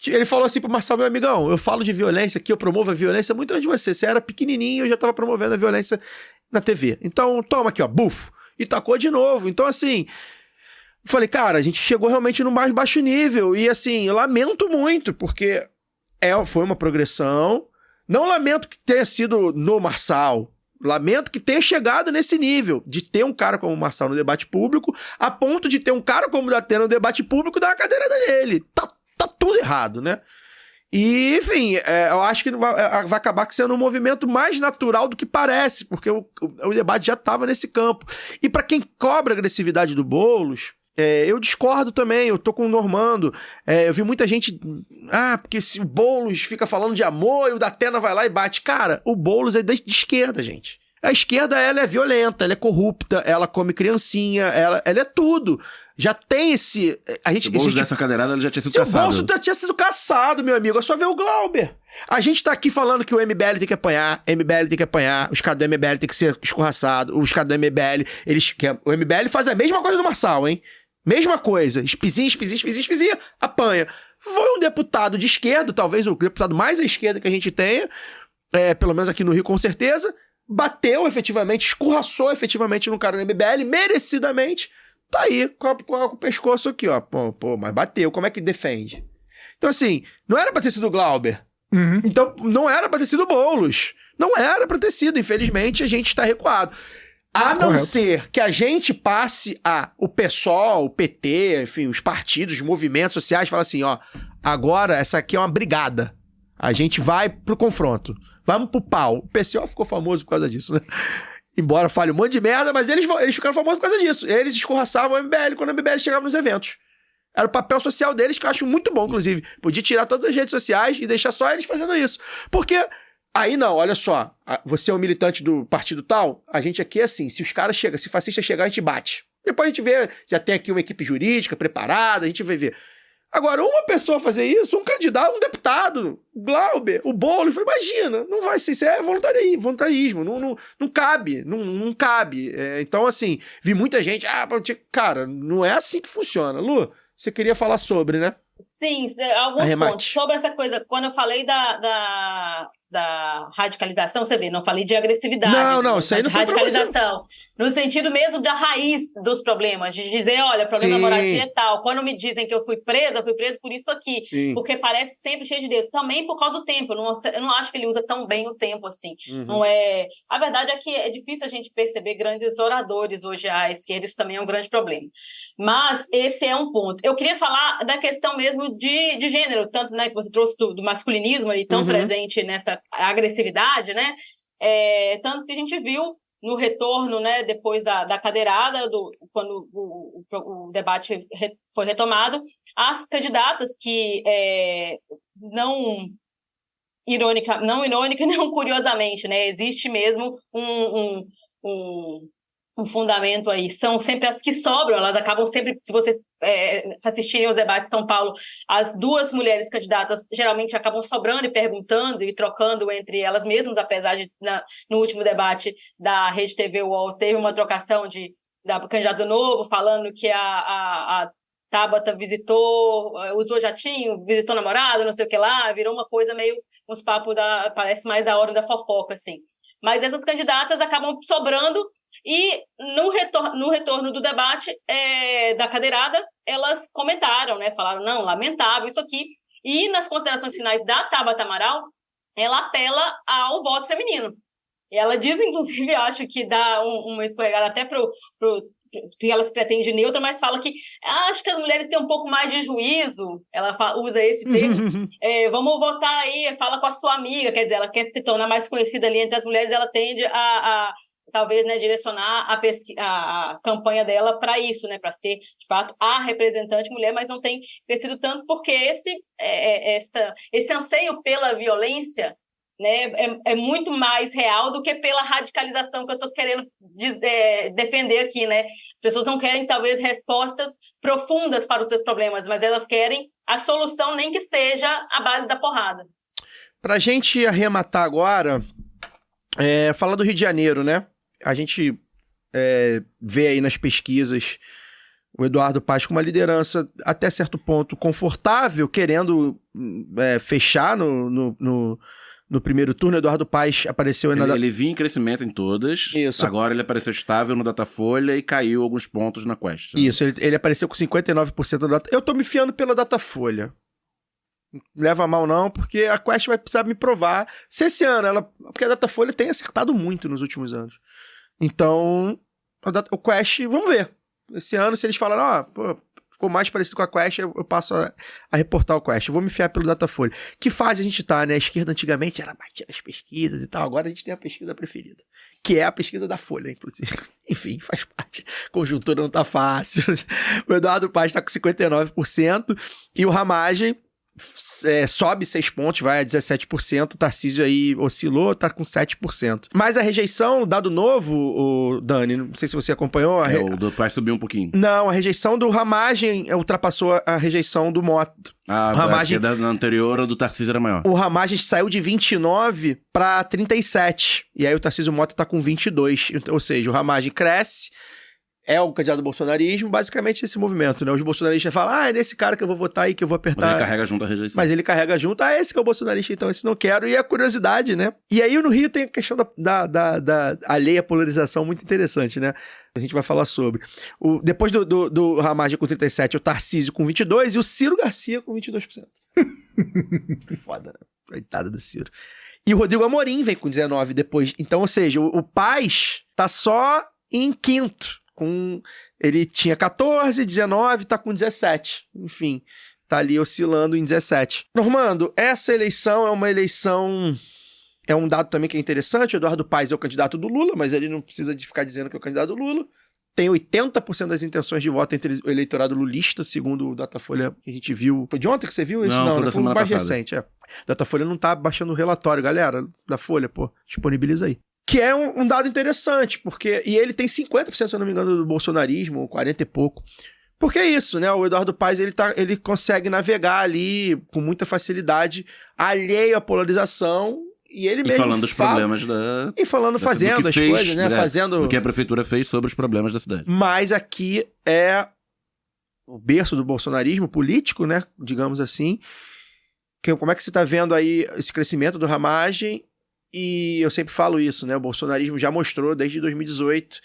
D: ele falou assim pro Marçal, meu amigão, eu falo de violência aqui, eu promovo a violência muito antes de você era pequenininho, eu já tava promovendo a violência na TV. Então, toma aqui, ó, bufo, e tacou de novo. Então, assim... Falei, cara, a gente chegou realmente no mais baixo nível. E assim, eu lamento muito, porque foi uma progressão. Não lamento que tenha sido no Marçal. Lamento que tenha chegado nesse nível, de ter um cara como o Marçal no debate público, a ponto de ter um cara como o Datena no debate público dar a cadeira dele. Tá tudo errado, né? E, enfim, eu acho que vai acabar sendo um movimento mais natural do que parece, porque o debate já estava nesse campo. E para quem cobra a agressividade do Boulos... eu discordo também, eu tô com o Normando. Eu vi muita gente... porque se o Boulos fica falando de amor e o Datena vai lá e bate. Cara, o Boulos é de esquerda, gente. A esquerda, ela é violenta, ela é corrupta, ela come criancinha, ela é tudo. Já tem esse...
F: Se o Boulos dessa cadeirada, ele já tinha sido caçado.
D: O Boulos já tinha sido caçado, meu amigo. É só ver o Glauber. A gente tá aqui falando que o MBL tem que apanhar, os caras do MBL tem que ser escorraçados, os caras do MBL, o MBL faz a mesma coisa do Marçal, hein? Mesma coisa, espizinha, apanha. Foi um deputado de esquerda, talvez o deputado mais à esquerda que a gente tenha, pelo menos aqui no Rio com certeza, bateu efetivamente, escorraçou efetivamente no cara do MBL, merecidamente, tá aí com o pescoço aqui, ó. Pô, mas bateu, como é que defende? Então assim, não era pra ter sido o Glauber.
E: Uhum.
D: Então não era pra ter sido o Boulos. Não era pra ter sido, infelizmente a gente está recuado. A não ser que a gente passe o PSOL, o PT, enfim, os partidos, os movimentos sociais, fala assim, ó, agora essa aqui é uma brigada. A gente vai pro confronto. Vamos pro pau. O PSOL ficou famoso por causa disso, né? Embora fale um monte de merda, mas eles ficaram famosos por causa disso. Eles escorraçavam o MBL quando o MBL chegava nos eventos. Era o papel social deles, que eu acho muito bom, inclusive. Podia tirar todas as redes sociais e deixar só eles fazendo isso. Porque... Aí não, olha só, você é um militante do partido tal, a gente aqui é assim, se os caras chegam, se fascista chegar, a gente bate. Depois a gente vê, já tem aqui uma equipe jurídica preparada, a gente vai ver. Agora, uma pessoa fazer isso, um candidato, um deputado, Glauber, o Boulos, imagina, não vai ser, isso é voluntarismo, não cabe, não cabe. Então, assim, vi muita gente, cara, não é assim que funciona. Lu, você queria falar sobre, né?
G: Sim, alguns pontos. Sobre essa coisa, quando eu falei da radicalização, você vê, não falei de agressividade.
D: Não, isso aí não foi
G: radicalização. No sentido mesmo da raiz dos problemas, de dizer, olha, problema da moradia é tal. Quando me dizem que eu fui preso por isso aqui. Sim. Porque parece sempre cheio de Deus. Também por causa do tempo. Eu não acho que ele usa tão bem o tempo assim. Uhum. Não é... A verdade é que é difícil a gente perceber grandes oradores hoje à esquerda. Isso também é um grande problema. Mas esse é um ponto. Eu queria falar da questão mesmo de gênero, tanto, né, que você trouxe do masculinismo ali tão presente nessa agressividade, né? Tanto que a gente viu no retorno, né, depois da cadeirada, quando o debate foi retomado, as candidatas que não irônica, não curiosamente, né? Existe mesmo um fundamento aí, são sempre as que sobram, elas acabam sempre, se vocês assistirem o debate de São Paulo, as duas mulheres candidatas geralmente acabam sobrando e perguntando e trocando entre elas mesmas, apesar de no último debate da Rede TV UOL teve uma trocação da candidata Novo, falando que a Tabata usou jatinho, visitou namorado, não sei o que lá, virou uma coisa meio, uns papos parece mais da hora da fofoca, assim. Mas essas candidatas acabam sobrando. E no retorno do debate da cadeirada, elas comentaram, né? Falaram, não, lamentável isso aqui. E nas considerações finais da Tabata Amaral, ela apela ao voto feminino. E ela diz, inclusive, acho que dá uma escorregada até pro que ela se pretende neutra, mas fala que acho que as mulheres têm um pouco mais de juízo, ela usa esse termo, vamos votar aí, fala com a sua amiga, quer dizer, ela quer se tornar mais conhecida ali entre as mulheres, ela tende a talvez, né, direcionar a campanha dela para isso, né, para ser, de fato, a representante mulher, mas não tem crescido tanto porque esse anseio pela violência, né, é muito mais real do que pela radicalização que eu estou querendo defender aqui, né? As pessoas não querem, talvez, respostas profundas para os seus problemas, mas elas querem a solução, nem que seja a base da porrada.
D: Para a gente arrematar agora, falar do Rio de Janeiro, né? A gente vê aí nas pesquisas o Eduardo Paes com uma liderança até certo ponto confortável, querendo fechar no primeiro turno. Eduardo Paes apareceu...
F: Ele vinha em crescimento em todas, isso. Agora ele apareceu estável no Datafolha e caiu alguns pontos na Quest. Né?
D: Isso, ele apareceu com 59% do Datafolha. Eu tô me fiando pela Datafolha. Não leva mal não, porque a Quest vai precisar me provar se esse ano, porque a Datafolha tem acertado muito nos últimos anos. Então, o Quest, vamos ver. Esse ano, se eles falaram, ficou mais parecido com a Quest, eu passo a reportar o Quest. Eu vou me fiar pelo Datafolha. Que fase a gente tá, né? A esquerda antigamente era batia nas pesquisas e tal, agora a gente tem a pesquisa preferida, que é a pesquisa da Folha, inclusive. Enfim, faz parte. Conjuntura não tá fácil. O Eduardo Paes tá com 59% e o Ramagem sobe 6 pontos, vai a 17%, o Tarcísio aí oscilou, tá com 7%. Mas a rejeição, dado novo, o Dani, não sei se você acompanhou.
F: O do Paes subiu um pouquinho.
D: Não, a rejeição do Ramagem ultrapassou a rejeição do Mota.
F: O Ramagem, da anterior, o do Tarcísio era maior.
D: O Ramagem saiu de 29 para 37, e aí o Tarcísio Mota tá com 22, ou seja, o Ramagem cresce, é o candidato do bolsonarismo, basicamente esse movimento, né? Os bolsonaristas falam, é nesse cara que eu vou votar aí, que eu vou apertar.
F: Mas ele carrega junto a rejeição.
D: Mas ele carrega junto, esse que é o bolsonarista, então esse não quero. E a curiosidade, né? E aí no Rio tem a questão da alheia polarização muito interessante, né? A gente vai falar sobre. Depois do Ramagem com 37, o Tarcísio com 22% e o Ciro Garcia com 22%. Foda, né? Coitado do Ciro. E o Rodrigo Amorim vem com 19% depois. Então, ou seja, o Paz tá só em quinto. Ele tinha 14, 19, tá com 17. Enfim, tá ali oscilando em 17. Normando, essa eleição é uma eleição... É um dado também que é interessante. O Eduardo Paes é o candidato do Lula, mas ele não precisa de ficar dizendo que é o candidato do Lula. Tem 80% das intenções de voto entre o eleitorado lulista, segundo o Datafolha que a gente viu. Foi de ontem que você viu isso?
F: Não, foi da semana
D: mais
F: passada.
D: recente. O Datafolha não tá baixando o relatório, galera. Da Folha, disponibiliza aí. Que é um dado interessante, porque... E ele tem 50%, se eu não me engano, do bolsonarismo, 40 e pouco. Porque é isso, né? O Eduardo Paes, ele consegue navegar ali com muita facilidade, alheio à polarização, e ele mesmo
F: falando dos problemas da...
D: E falando, fazendo as coisas, né?
F: Do que a prefeitura fez sobre os problemas da cidade.
D: Mas aqui é o berço do bolsonarismo político, né? Digamos assim. Como é que você está vendo aí esse crescimento do Ramagem? E eu sempre falo isso, né? O bolsonarismo já mostrou desde 2018,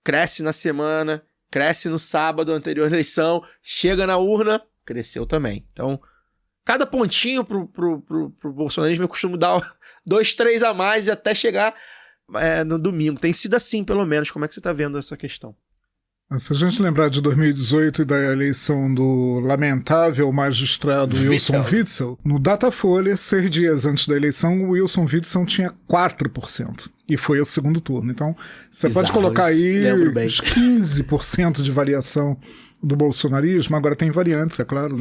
D: cresce na semana, cresce no sábado anterior à eleição, chega na urna, cresceu também. Então, cada pontinho pro bolsonarismo eu costumo dar 2, 3 a mais e até chegar no domingo. Tem sido assim, pelo menos. Como é que você está vendo essa questão?
E: Se a gente lembrar de 2018 e da eleição do lamentável magistrado Wilson Witzel, no Datafolha, 6 dias antes da eleição, o Wilson Witzel tinha 4%. E foi o segundo turno. Então, você pode colocar aí uns 15% de variação do bolsonarismo. Agora tem variantes, é claro.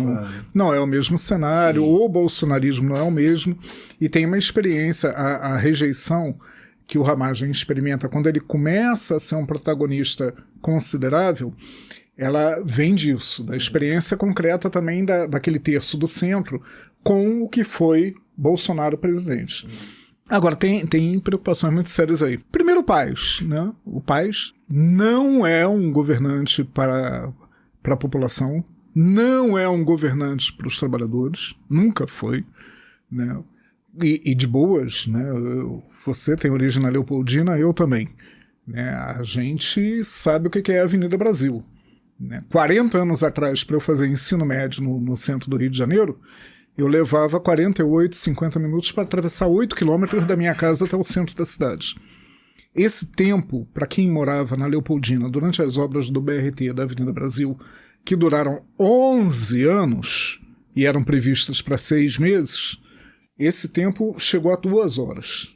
E: Não é o mesmo cenário. Sim. O bolsonarismo não é o mesmo. E tem uma experiência, a rejeição que o Ramagem experimenta quando ele começa a ser um protagonista considerável, ela vem disso, da experiência concreta também daquele terço do centro com o que foi Bolsonaro presidente. Agora, tem preocupações muito sérias aí. Primeiro, o Paes, né? O Paes não é um governante para a população, não é um governante para os trabalhadores, nunca foi, né? E de boas, né? Você tem origem na Leopoldina, eu também. Né? A gente sabe o que é a Avenida Brasil. Né? 40 anos atrás, para eu fazer ensino médio no centro do Rio de Janeiro, eu levava 48, 50 minutos para atravessar 8 quilômetros da minha casa até o centro da cidade. Esse tempo, para quem morava na Leopoldina durante as obras do BRT da Avenida Brasil, que duraram 11 anos e eram previstas para 6 meses, esse tempo chegou a 2 horas.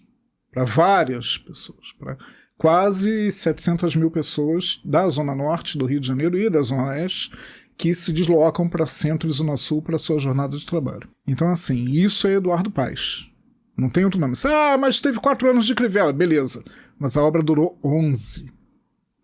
E: Para várias pessoas, para quase 700 mil pessoas da Zona Norte do Rio de Janeiro e da Zona Oeste que se deslocam para Centro e Zona Sul para sua jornada de trabalho. Então, assim, isso é Eduardo Paes. Não tem outro nome. Mas teve 4 anos de Crivella. Beleza. Mas a obra durou 11.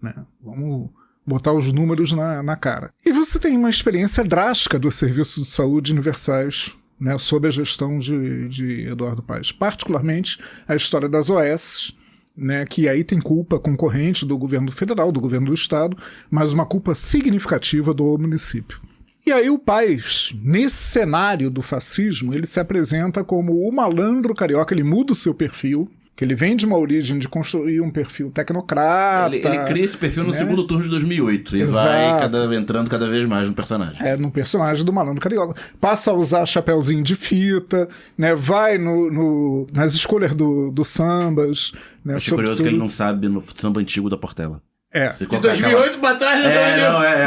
E: Né? Vamos botar os números na cara. E você tem uma experiência drástica dos serviços de saúde universais, né, sob a gestão de Eduardo Paes. Particularmente a história das OS, né, que aí tem culpa concorrente do governo federal, do governo do estado, mas uma culpa significativa do município. E aí o Paes, nesse cenário do fascismo, ele se apresenta como o malandro carioca, ele muda o seu perfil, que ele vem de uma origem de construir um perfil tecnocrata.
F: Ele cria esse perfil no segundo turno de 2008 e vai entrando cada vez mais no personagem. No personagem do malandro carioca. Passa a usar chapéuzinho de fita, né? Vai nas escolhas dos sambas. Né? Achei curioso que ele não sabe no samba antigo da Portela.
D: De 2008 pra trás,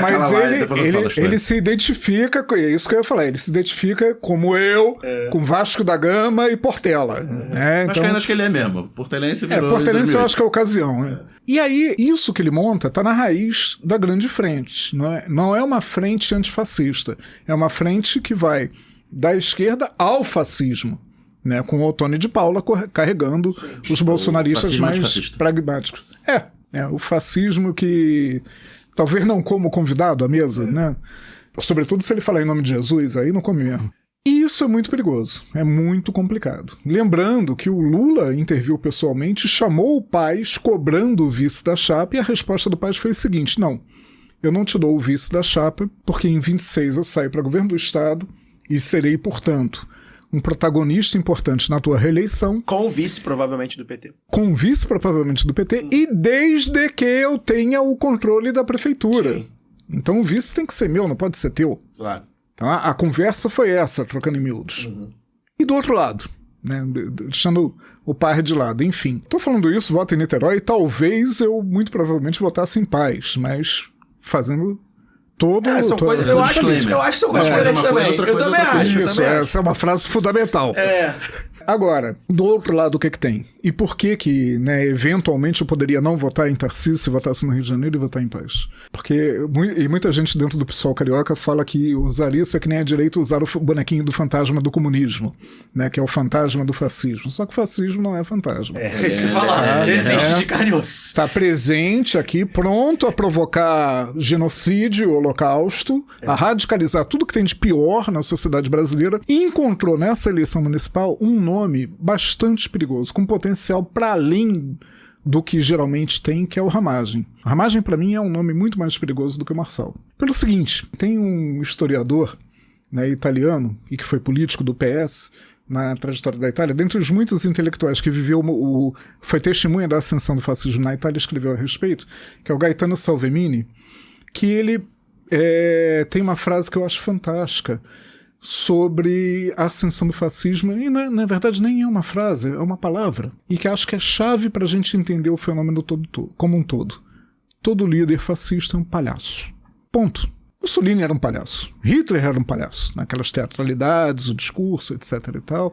E: mas ele se identifica, é isso que eu ia falar, ele se identifica como eu, com Vasco da Gama e Portela. Né?
F: Então, acho que ele é mesmo. Portelense virou.
E: Portelense eu acho que é a ocasião. Né? E aí, isso que ele monta tá na raiz da grande frente. Não é uma frente antifascista, é uma frente que vai da esquerda ao fascismo. Né? Com o Ottoni de Paula carregando os bolsonaristas mais pragmáticos. O fascismo que talvez não como convidado à mesa, né? Sobretudo se ele falar em nome de Jesus, aí não come mesmo. E isso é muito perigoso, é muito complicado. Lembrando que o Lula interviu pessoalmente, chamou o Paes cobrando o vice da chapa, e a resposta do Paes foi o seguinte: não, eu não te dou o vice da chapa, porque em 26 eu saio para governo do Estado e serei, portanto, um protagonista importante na tua reeleição.
D: Com o vice, provavelmente, do PT.
E: Com o vice, provavelmente, do PT, e desde que eu tenha o controle da prefeitura. Sim. Então o vice tem que ser meu, não pode ser teu.
D: Claro.
E: Então, a conversa foi essa, trocando em miúdos. E do outro lado, né, deixando o par de lado, enfim. Tô falando isso, voto em Niterói, e talvez eu, muito provavelmente, votasse em Paz, mas fazendo todo...
D: são coisas, eu acho que são coisas diferentes também. Eu também acho.
E: Essa é uma frase fundamental. Agora, do outro lado, o que tem? E por que, né, eventualmente eu poderia não votar em Tarcísio se votasse no Rio de Janeiro e votar em Paz? Porque muita gente dentro do PSOL carioca fala que usar isso é que nem a direita usar o bonequinho do fantasma do comunismo, né, que é o fantasma do fascismo. Só que o fascismo não é fantasma.
D: Isso que falar. Existe de carne e osso.
E: Está presente aqui, pronto a provocar genocídio, holocausto, a radicalizar tudo que tem de pior na sociedade brasileira, e encontrou nessa eleição municipal um nome bastante perigoso, com potencial para além do que geralmente tem, que é o Ramagem. Ramagem, para mim, é um nome muito mais perigoso do que o Marçal. Pelo seguinte, tem um historiador, né, italiano, e que foi político do PS na trajetória da Itália, dentre os muitos intelectuais que viveu foi testemunha da ascensão do fascismo na Itália, escreveu a respeito, que é o Gaetano Salvemini, que ele tem uma frase que eu acho fantástica sobre a ascensão do fascismo, e na verdade nem é uma frase, é uma palavra, e que acho que é chave para a gente entender o fenômeno como um todo. Todo líder fascista é um palhaço. Ponto. Mussolini era um palhaço. Hitler era um palhaço. Naquelas teatralidades, o discurso, etc e tal.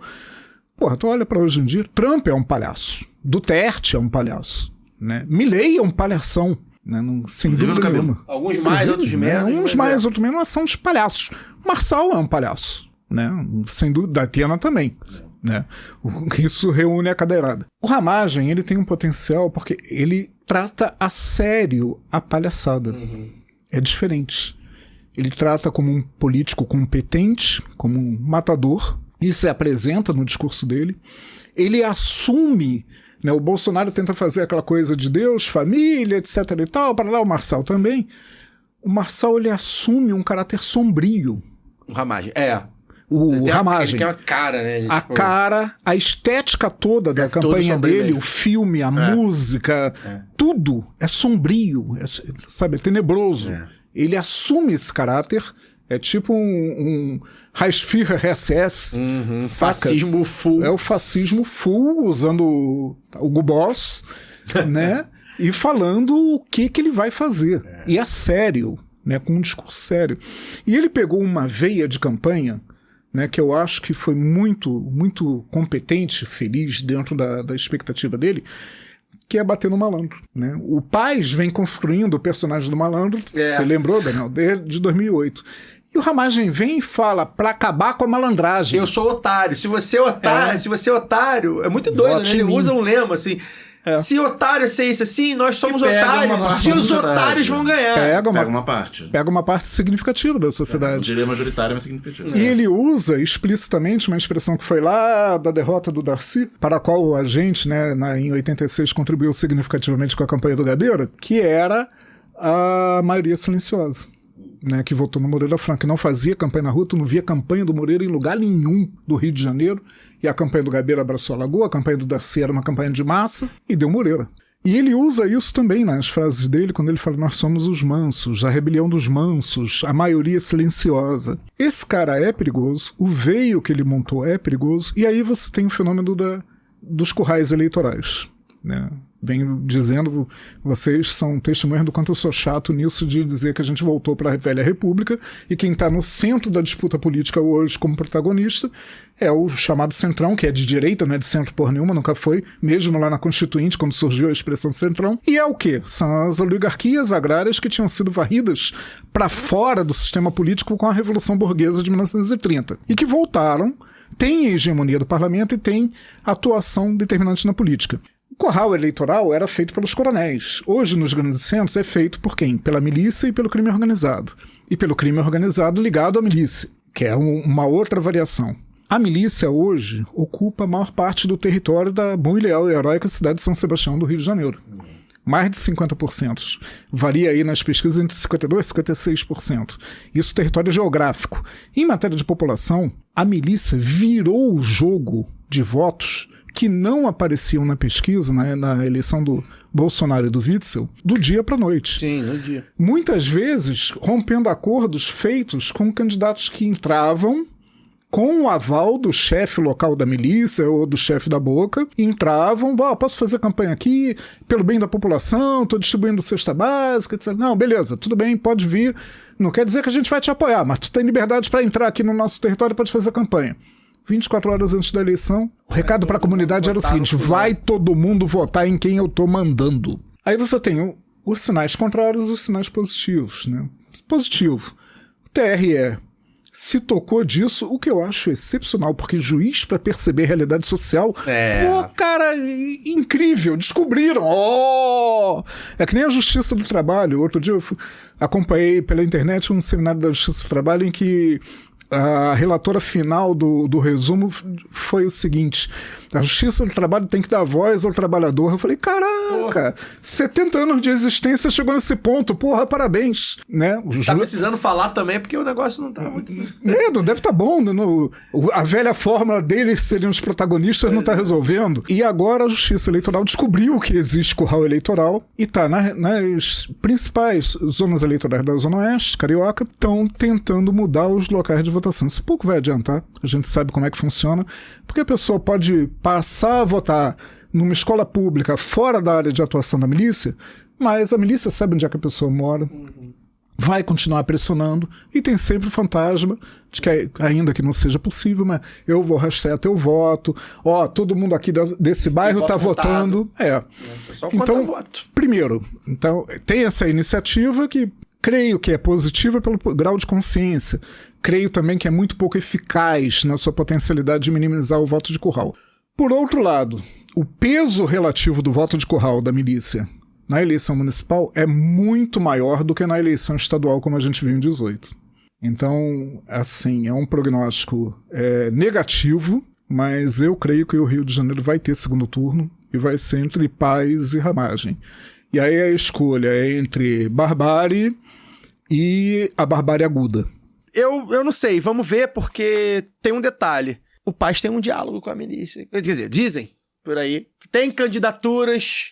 E: Porra, tu olha para hoje em dia, Trump é um palhaço. Duterte é um palhaço. Né? Milley é um palhação. Né? Sem dúvida nenhuma.
D: Alguns mais, outros menos.
E: Uns mais, outros menos, mas são os palhaços. Marçal é um palhaço, né? Sem dúvida, da Atena também, né? Isso reúne a cadeirada. O Ramagem, ele tem um potencial porque ele trata a sério a palhaçada. É diferente. Ele trata como um político competente, como um matador, e se apresenta no discurso dele. Ele assume, né? O Bolsonaro tenta fazer aquela coisa de Deus, família, etc e tal, para lá o Marçal também. O Marçal, ele assume um caráter sombrio.
D: O Ramagem,
E: O Ramagem.
D: Ele tem uma cara, né?
E: A cara, a estética toda da campanha dele, mesmo. O filme, a música, tudo é sombrio, sabe, é tenebroso. Ele assume esse caráter, é tipo um Reichsführer SS,
D: fascismo full.
E: É o fascismo full, usando o Goebbels, né? E falando o que ele vai fazer. E é sério, né, com um discurso sério. E ele pegou uma veia de campanha, né, que eu acho que foi muito, muito competente, feliz dentro da expectativa dele, que é bater no malandro. Né? O Paes vem construindo o personagem do malandro, você lembrou, Daniel, de 2008. E o Ramagem vem e fala para acabar com a malandragem.
D: Eu sou otário. Se você é otário, é muito doido, né? Ele usa um lema assim... Se otário é isso assim, nós somos otários. E os otários vão ganhar.
F: Pega uma parte.
E: Pega uma parte significativa da sociedade.
F: Não diria majoritária, mas significativa.
E: E ele usa explicitamente uma expressão que foi lá da derrota do Darcy, para a qual a gente, né, em 86, contribuiu significativamente com a campanha do Gabeira, que era a maioria silenciosa. Né, que votou no Moreira Franco, que não fazia campanha na rua, tu não via campanha do Moreira em lugar nenhum do Rio de Janeiro, e a campanha do Gabeira abraçou a Lagoa, a campanha do Darcy era uma campanha de massa, e deu Moreira. E ele usa isso também nas frases dele, quando ele fala, nós somos os mansos, a rebelião dos mansos, a maioria silenciosa. Esse cara é perigoso, o veio que ele montou é perigoso, e aí você tem o fenômeno dos currais eleitorais, né? Venho dizendo, vocês são testemunhas do quanto eu sou chato nisso de dizer que a gente voltou para a velha república e quem está no centro da disputa política hoje como protagonista é o chamado centrão, que é de direita, não é de centro por nenhuma, nunca foi, mesmo lá na Constituinte, quando surgiu a expressão centrão. E é o quê? São as oligarquias agrárias que tinham sido varridas para fora do sistema político com a Revolução Burguesa de 1930 e que voltaram, têm a hegemonia do parlamento e têm atuação determinante na política. O curral eleitoral era feito pelos coronéis. Hoje, nos grandes centros, é feito por quem? Pela milícia e pelo crime organizado. E pelo crime organizado ligado à milícia. que é uma outra variação. A milícia hoje ocupa a maior parte do território da bom e leal e heróica cidade de São Sebastião do Rio de Janeiro. Mais de 50%. Varia aí nas pesquisas entre 52% e 56%. Isso território geográfico. Em matéria de população, a milícia virou o jogo de votos que não apareciam na pesquisa, na eleição do Bolsonaro e do Witzel, do dia para a noite.
D: Sim, no dia.
E: Muitas vezes rompendo acordos feitos com candidatos que entravam com o aval do chefe local da milícia ou do chefe da Boca, entravam, posso fazer campanha aqui, pelo bem da população, estou distribuindo cesta básica, etc. Não, beleza, tudo bem, pode vir. Não quer dizer que a gente vai te apoiar, mas tu tem liberdade para entrar aqui no nosso território e pode fazer campanha. 24 horas antes da eleição, o recado para a comunidade era o seguinte: vai todo mundo votar em quem eu estou mandando. Aí você tem os sinais contrários e os sinais positivos. Né? Positivo. O TRE se tocou disso, o que eu acho excepcional, porque juiz para perceber a realidade social, cara, incrível, descobriram, é que nem a Justiça do Trabalho. Outro dia eu acompanhei pela internet um seminário da Justiça do Trabalho em que a relatora final do resumo foi o seguinte: a Justiça do Trabalho tem que dar voz ao trabalhador. Eu falei, caraca, 70 anos de existência chegou nesse ponto, parabéns. Né?
D: Tá precisando falar também, porque o negócio não tá muito...
E: Não deve tá bom. A velha fórmula deles seriam os protagonistas, não tá resolvendo. E agora a Justiça Eleitoral descobriu que existe curral eleitoral e tá nas principais zonas eleitorais da Zona Oeste, Carioca, estão tentando mudar os locais de votação. Isso pouco vai adiantar, a gente sabe como é que funciona, porque a pessoa pode passar a votar numa escola pública fora da área de atuação da milícia, mas a milícia sabe onde é que a pessoa mora, vai continuar pressionando, e tem sempre o fantasma de que, ainda que não seja possível, mas eu vou rastrear teu voto, todo mundo aqui desse bairro está votando. Então, voto. Primeiro, tem essa iniciativa que creio que é positiva pelo grau de consciência. Creio também que é muito pouco eficaz na sua potencialidade de minimizar o voto de curral. Por outro lado, o peso relativo do voto de curral da milícia na eleição municipal é muito maior do que na eleição estadual, como a gente viu em 2018. Então, assim, é um prognóstico negativo, mas eu creio que o Rio de Janeiro vai ter segundo turno e vai ser entre paz e ramagem. E aí a escolha é entre barbárie e a barbárie aguda.
D: Eu não sei, vamos ver, porque tem um detalhe. O Paz tem um diálogo com a milícia. Quer dizer, dizem por aí que tem candidaturas,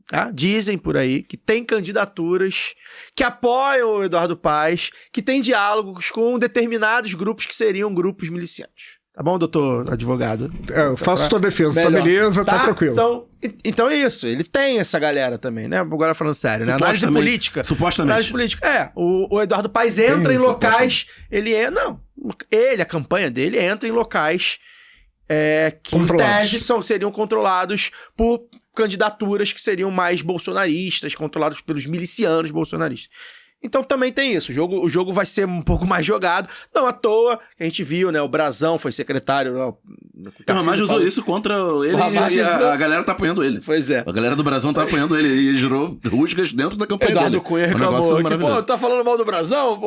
D: tá? Dizem por aí que tem candidaturas que apoiam o Eduardo Paz, que tem diálogos com determinados grupos que seriam grupos milicianos. Tá bom, doutor advogado?
E: Eu faço tua defesa, tá beleza, tá tranquilo.
D: Então é isso, ele tem essa galera também, né? Agora falando sério, né? Análise política.
F: Supostamente.
D: Análise política. O Eduardo Paz entra em locais... a campanha dele entra em locais que em tese seriam controlados por candidaturas que seriam mais bolsonaristas, controlados pelos milicianos bolsonaristas. Então também tem isso, o jogo vai ser um pouco mais jogado, não à toa, a gente viu, né, o Brazão foi secretário... O
F: Ramagem usou isso contra ele e a galera tá apoiando ele.
D: Pois é.
F: A galera do Brazão tá apoiando ele e gerou rusgas dentro da campanha dele.
D: Eduardo Cunha reclamou que, tá falando mal do Brazão,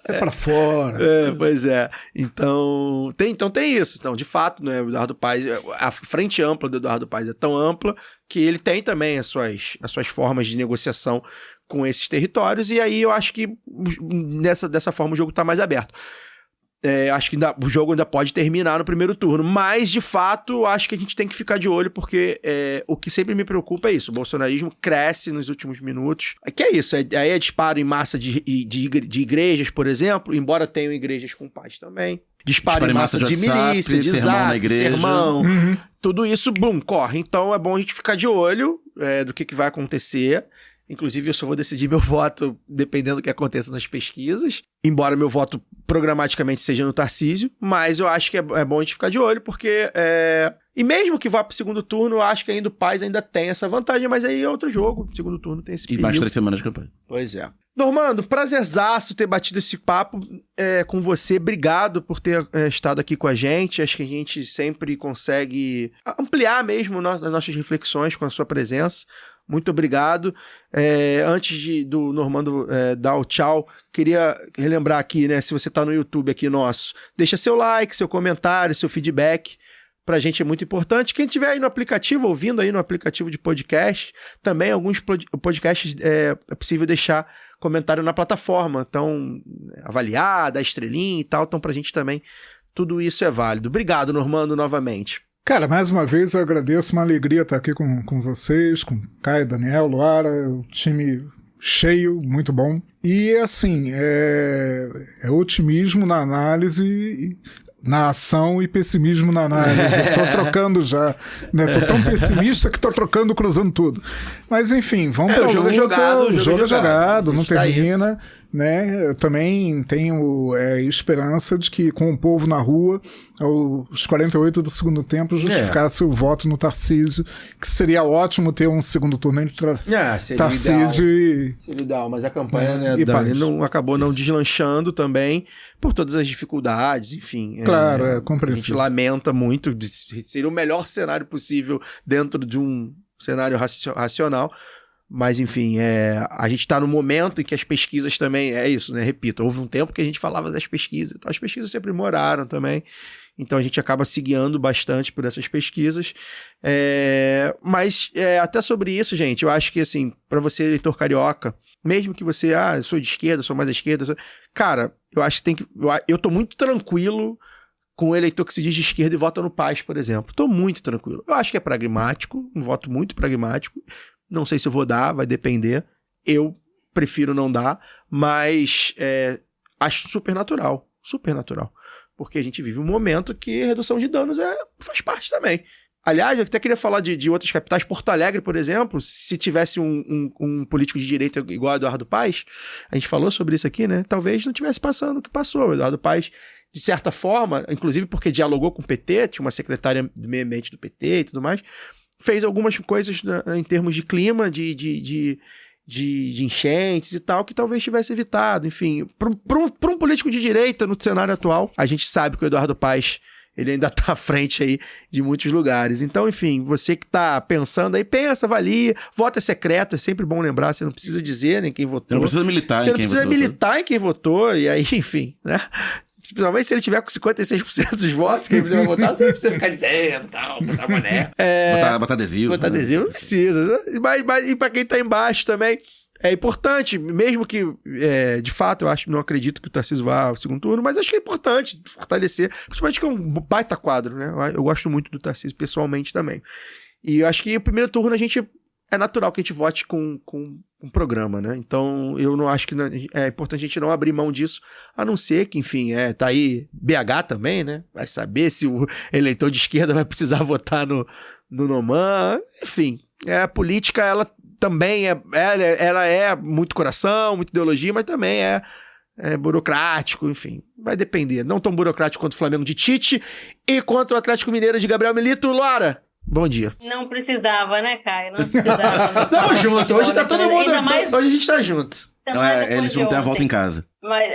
E: É pra fora.
D: Pois é. Então tem isso. Então, de fato, né, o Eduardo Paz, a frente ampla do Eduardo Paz é tão ampla que ele tem também as suas formas de negociação com esses territórios, e aí eu acho que dessa forma o jogo tá mais aberto. Acho que o jogo ainda pode terminar no primeiro turno, mas de fato acho que a gente tem que ficar de olho, porque o que sempre me preocupa é isso: o bolsonarismo cresce nos últimos minutos. Que é isso, aí é disparo em massa de igrejas, por exemplo, embora tenham igrejas com paz também. Disparo em massa de milícia, de zap, sermão, tudo isso, corre. Então é bom a gente ficar de olho do que vai acontecer. Inclusive, eu só vou decidir meu voto dependendo do que aconteça nas pesquisas. Embora meu voto programaticamente seja no Tarcísio. Mas eu acho que é bom a gente ficar de olho, porque... E mesmo que vá pro segundo turno, eu acho que ainda o Paz ainda tem essa vantagem. Mas aí é outro jogo. O segundo turno tem esse perigo.
F: E mais 3 semanas de campanha.
D: Pois é. Normando, prazerzaço ter batido esse papo com você. Obrigado por ter estado aqui com a gente. Acho que a gente sempre consegue ampliar mesmo as nossas reflexões com a sua presença. Muito obrigado. Antes do Normando dar o tchau, queria relembrar aqui, né? Se você está no YouTube aqui nosso, deixa seu like, seu comentário, seu feedback. Pra gente é muito importante. Quem estiver aí no aplicativo, ouvindo aí no aplicativo de podcast, também alguns podcasts é possível deixar comentário na plataforma. Então, avaliar, dar estrelinha e tal. Então, pra gente também, tudo isso é válido. Obrigado, Normando, novamente.
E: Cara, mais uma vez eu agradeço, uma alegria estar aqui com vocês, com Caio, Daniel, Luara, o time cheio, muito bom. E assim, é otimismo na análise, na ação, e pessimismo na análise. Tô trocando já, né? Tô tão pessimista que tô trocando, cruzando tudo. Mas enfim, vamos pra
D: o jogo
E: luta.
D: O jogo é jogado,
E: não termina. Né? Eu também tenho esperança de que, com o povo na rua, os 48 do segundo tempo justificasse o voto no Tarcísio, que seria ótimo ter um segundo turno entre Tarcísio e...
D: Seria ideal, mas a campanha
E: Dani
D: acabou não deslanchando também, por todas as dificuldades, enfim.
E: Claro,
D: A
E: compreensível.
D: gente lamenta muito, seria o melhor cenário possível dentro de um cenário racional. Mas, enfim, a gente está no momento em que as pesquisas também... É isso, né? Repito, houve um tempo que a gente falava das pesquisas. Então, as pesquisas se aprimoraram também. Então, a gente acaba se guiando bastante por essas pesquisas. Mas, até sobre isso, gente, eu acho que, assim, para você, eleitor carioca, mesmo que você... eu sou de esquerda, sou mais à esquerda... Cara, eu acho que tem que... Eu tô muito tranquilo com o eleitor que se diz de esquerda e vota no Paz, por exemplo. Tô muito tranquilo. Eu acho que é pragmático, um voto muito pragmático. Não sei se eu vou dar, vai depender. Eu prefiro não dar, mas acho super natural. Super natural. Porque a gente vive um momento que redução de danos faz parte também. Aliás, eu até queria falar de outras capitais. Porto Alegre, por exemplo, se tivesse um político de direita igual a Eduardo Paes, a gente falou sobre isso aqui, né? Talvez não tivesse passando o que passou. O Eduardo Paes, de certa forma, inclusive porque dialogou com o PT, tinha uma secretária do meio ambiente do PT e tudo mais, fez algumas coisas em termos de clima, de enchentes e tal, que talvez tivesse evitado. Enfim, para um político de direita no cenário atual, a gente sabe que o Eduardo Paes, ele ainda está à frente aí de muitos lugares. Então, enfim, você que está pensando aí, pensa, avalia, voto é secreto, é sempre bom lembrar, você não precisa dizer nem quem votou.
F: Você não precisa militar
D: você não precisa militar em quem votou, e aí, enfim, né? Principalmente se ele tiver com 56% dos votos, que aí você vai votar, você não precisa ficar dizendo, tal, botar boné.
F: Botar adesivo.
D: Botar adesivo não precisa. Mas e pra quem tá embaixo também, é importante, mesmo que, de fato, não acredito que o Tarcísio vá ao segundo turno, mas acho que é importante fortalecer, principalmente que é um baita quadro, né? Eu gosto muito do Tarcísio pessoalmente também. E eu acho que o primeiro turno é natural que a gente vote com um programa, né? Então, eu não acho que é importante a gente não abrir mão disso, a não ser que, enfim, tá aí BH também, né? Vai saber se o eleitor de esquerda vai precisar votar no Noman. Enfim, a política, ela também ela é muito coração, muita ideologia, mas também é burocrático, enfim, vai depender. Não tão burocrático quanto o Flamengo de Tite e contra o Atlético Mineiro de Gabriel Milito. Luara, bom dia.
G: Não precisava, né, Caio? Não precisava.
D: Tamo junto. Hoje tá todo mundo... Hoje a gente tá junto.
F: Eles vão ter a volta em casa.
G: Mas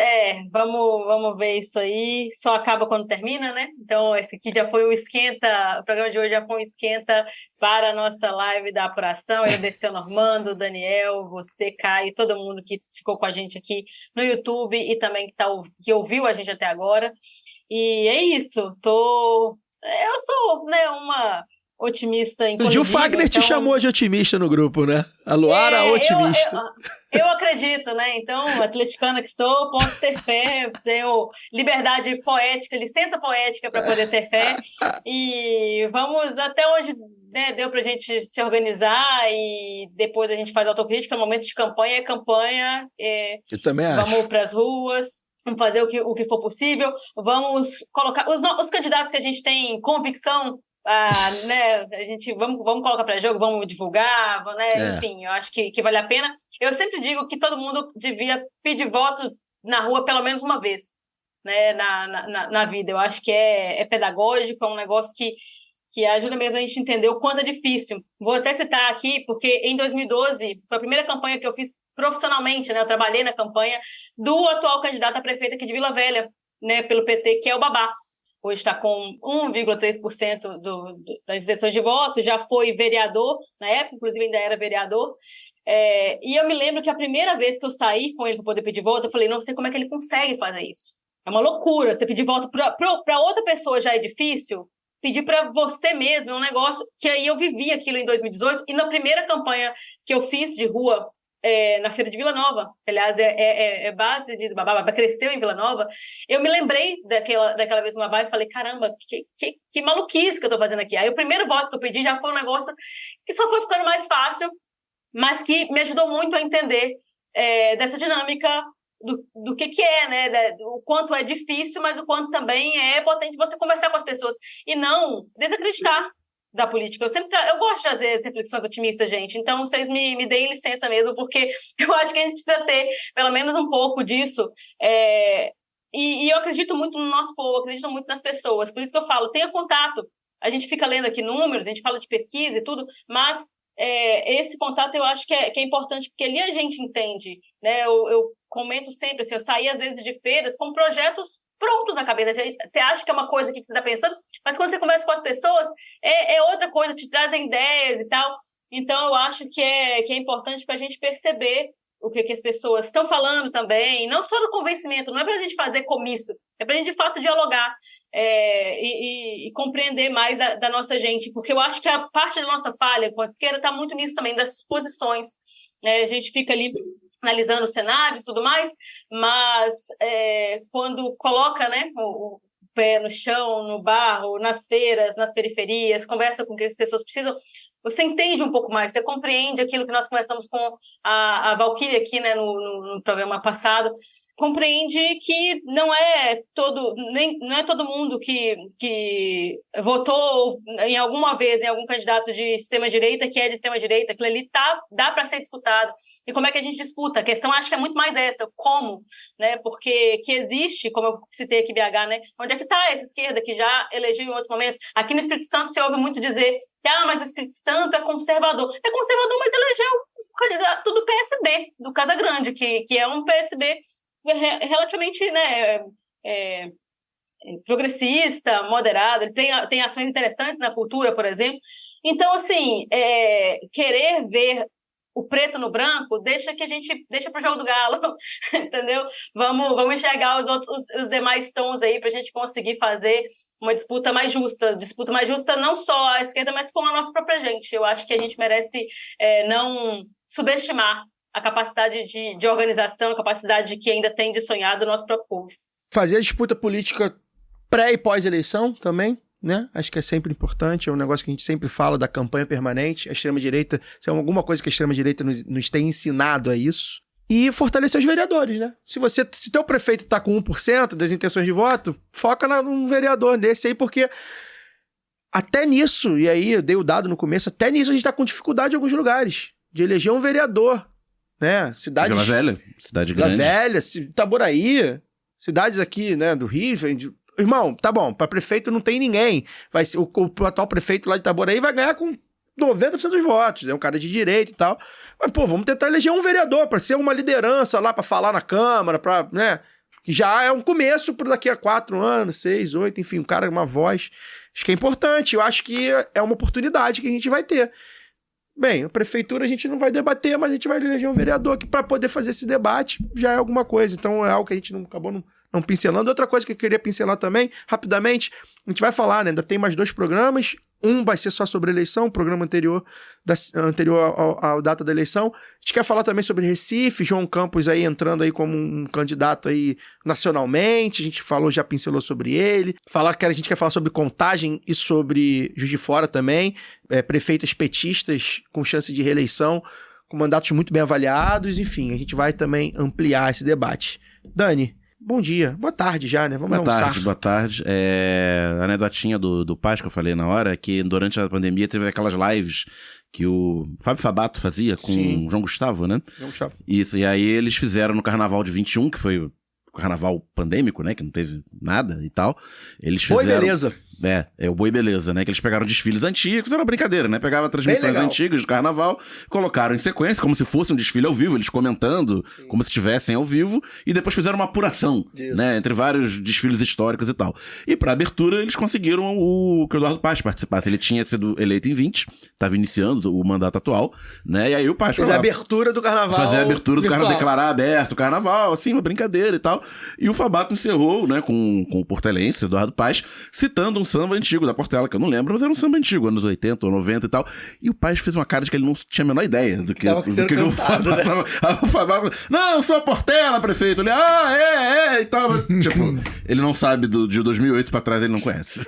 G: vamos ver isso aí. Só acaba quando termina, né? Então, esse aqui já foi o esquenta. O programa de hoje já foi um esquenta para a nossa live da apuração. Agradecer ao Normando, Daniel, você, Caio, todo mundo que ficou com a gente aqui no YouTube e também que ouviu a gente até agora. E é isso. Eu sou, né, uma otimista em
D: o Fagner te chamou de otimista no grupo, né? A Luara otimista.
G: Eu acredito, né? Então, atleticana que sou, posso ter fé, tenho liberdade poética, licença poética para poder ter fé. E vamos até onde, né, deu pra gente se organizar e depois a gente faz autocrítica. No momento de campanha,
D: Eu também acho.
G: Vamos pras ruas. Vamos fazer o que for possível. Vamos colocar os candidatos que a gente tem convicção, né, a gente vamos colocar para jogo, vamos divulgar, né, enfim, eu acho que vale a pena. Eu sempre digo que todo mundo devia pedir voto na rua pelo menos uma vez, né, na vida. Eu acho que é pedagógico, é um negócio que ajuda mesmo a gente entender o quanto é difícil. Vou até citar aqui, porque em 2012 foi a primeira campanha que eu fiz profissionalmente, né, eu trabalhei na campanha do atual candidato a prefeito aqui de Vila Velha, né, pelo PT, que é o Babá. hoje está com 1,3% das intenções de voto, já foi vereador, na época, inclusive ainda era vereador. E eu me lembro que a primeira vez que eu saí com ele para poder pedir voto, eu falei, não sei como é que ele consegue fazer isso. É uma loucura, você pedir voto para outra pessoa já é difícil, pedir para você mesmo é um negócio que aí eu vivi aquilo em 2018, e na primeira campanha que eu fiz de rua, na Feira de Vila Nova, aliás, é base de Babá, cresceu em Vila Nova, eu me lembrei daquela vez no Babá e falei, caramba, que maluquice que eu tô fazendo aqui. Aí o primeiro voto que eu pedi já foi um negócio que só foi ficando mais fácil, mas que me ajudou muito a entender dessa dinâmica do que é, né? O quanto é difícil, mas o quanto também é potente você conversar com as pessoas e não desacreditar da política. Eu gosto de fazer reflexões otimistas, gente, então vocês me deem licença mesmo, porque eu acho que a gente precisa ter pelo menos um pouco disso, e eu acredito muito no nosso povo, acredito muito nas pessoas, por isso que eu falo, tenha contato. A gente fica lendo aqui números, a gente fala de pesquisa e tudo, mas esse contato eu acho que é importante, porque ali a gente entende, né? Eu comento sempre, assim, eu saí às vezes de feiras com projetos prontos na cabeça. Você acha que é uma coisa que você está pensando, mas quando você conversa com as pessoas, é outra coisa, te trazem ideias e tal. Então, eu acho que é importante para a gente perceber o que as pessoas estão falando também, não só do convencimento, não é para a gente fazer comício, é para a gente, de fato, dialogar e compreender mais da nossa gente, porque eu acho que a parte da nossa falha enquanto esquerda está muito nisso também, das posições, né? A gente fica ali analisando o cenário e tudo mais, mas quando coloca, né, o pé no chão, no barro, nas feiras, nas periferias, conversa com o que as pessoas precisam, você entende um pouco mais, você compreende aquilo que nós conversamos com a Valquíria aqui, né, no programa passado, compreende que não é todo mundo que votou alguma vez em algum candidato de extrema-direita, que é de extrema-direita, aquilo ali dá para ser disputado. E como é que a gente disputa? A questão acho que é muito mais essa, como, né? Porque que existe, como eu citei aqui BH, né? Onde é que está essa esquerda que já elegeu em outros momentos? Aqui no Espírito Santo se ouve muito dizer que mas o Espírito Santo é conservador. É conservador, mas elegeu um candidato do PSB, do Casagrande, que é um PSB relativamente, né, progressista, moderado, ele tem ações interessantes na cultura, por exemplo. Então, assim, querer ver o preto no branco deixa pro jogo do galo, entendeu? Vamos enxergar os demais tons aí pra gente conseguir fazer uma disputa mais justa não só à esquerda, mas com a nossa própria gente. Eu acho que a gente merece não subestimar a capacidade de organização, a capacidade que ainda tem de sonhar do nosso próprio povo.
D: Fazer a disputa política pré e pós-eleição também, né? Acho que é sempre importante, é um negócio que a gente sempre fala da campanha permanente. A extrema-direita, se é alguma coisa que a extrema-direita nos tem ensinado a isso. E fortalecer os vereadores, né? Se teu prefeito tá com 1% das intenções de voto, foca num vereador desse aí, porque até nisso, e aí eu dei o dado no começo, até nisso a gente tá com dificuldade em alguns lugares, de eleger um vereador, né? Cidades...
F: Vila Velha, cidade grande.
D: Vila Velha, Itaboraí, cidades aqui, né, do Rio. Irmão, tá bom, pra prefeito não tem ninguém. O atual prefeito lá de Itaboraí vai ganhar com 90% dos votos, é um cara de direita e tal. Mas, pô, vamos tentar eleger um vereador pra ser uma liderança lá, pra falar na Câmara, pra, né? Que já é um começo para daqui a 4 anos, 6, 8, enfim, um cara, uma voz. Acho que é importante, eu acho que é uma oportunidade que a gente vai ter. Bem, a prefeitura a gente não vai debater, mas a gente vai eleger um vereador aqui para poder fazer esse debate, já é alguma coisa. Então é algo que a gente acabou não pincelando. Outra coisa que eu queria pincelar também, rapidamente, a gente vai falar, né? Ainda tem mais 2 programas. Um vai ser só sobre eleição, o programa anterior à data da eleição. A gente quer falar também sobre Recife, João Campos aí entrando aí como um candidato aí nacionalmente. A gente falou, já pincelou sobre ele. A gente quer falar sobre Contagem e sobre Juiz de Fora também. Prefeitas petistas com chance de reeleição, com mandatos muito bem avaliados. Enfim, a gente vai também ampliar esse debate. Dani, bom dia. Boa tarde já, né? Vamos almoçar.
F: Boa tarde. A anedotinha do Paz que eu falei na hora é que durante a pandemia teve aquelas lives que o Fábio Fabato fazia com o João Gustavo, né?
D: João Gustavo.
F: Isso, e aí eles fizeram no Carnaval de 21, que foi carnaval pandêmico, né? Que não teve nada e tal. Eles fizeram...
D: Boi Beleza.
F: É o Boi Beleza, né? Que eles pegaram desfiles antigos, era uma brincadeira, né? Pegava transmissões antigas do carnaval, colocaram em sequência, como se fosse um desfile ao vivo, eles comentando, como se estivessem ao vivo, e depois fizeram uma apuração, né? Entre vários desfiles históricos e tal. E pra abertura, eles conseguiram que o Eduardo Paes participasse. Ele tinha sido eleito em 20, tava iniciando o mandato atual, né? E aí o Paes
D: fez a abertura do carnaval.
F: Fazer a abertura do carnaval, declarar aberto o carnaval, assim, uma brincadeira e tal. E o Fabato encerrou, né, com o portelense, Eduardo Paes, citando um samba antigo da Portela, que eu não lembro, mas era um samba antigo, anos 80 ou 90 e tal. E o Paes fez uma cara de que ele não tinha a menor ideia do que o Fabato, né? O Fabato, não, eu sou a Portela, prefeito. Ele, e tal. Tipo, ele não sabe de 2008 pra trás, ele não conhece.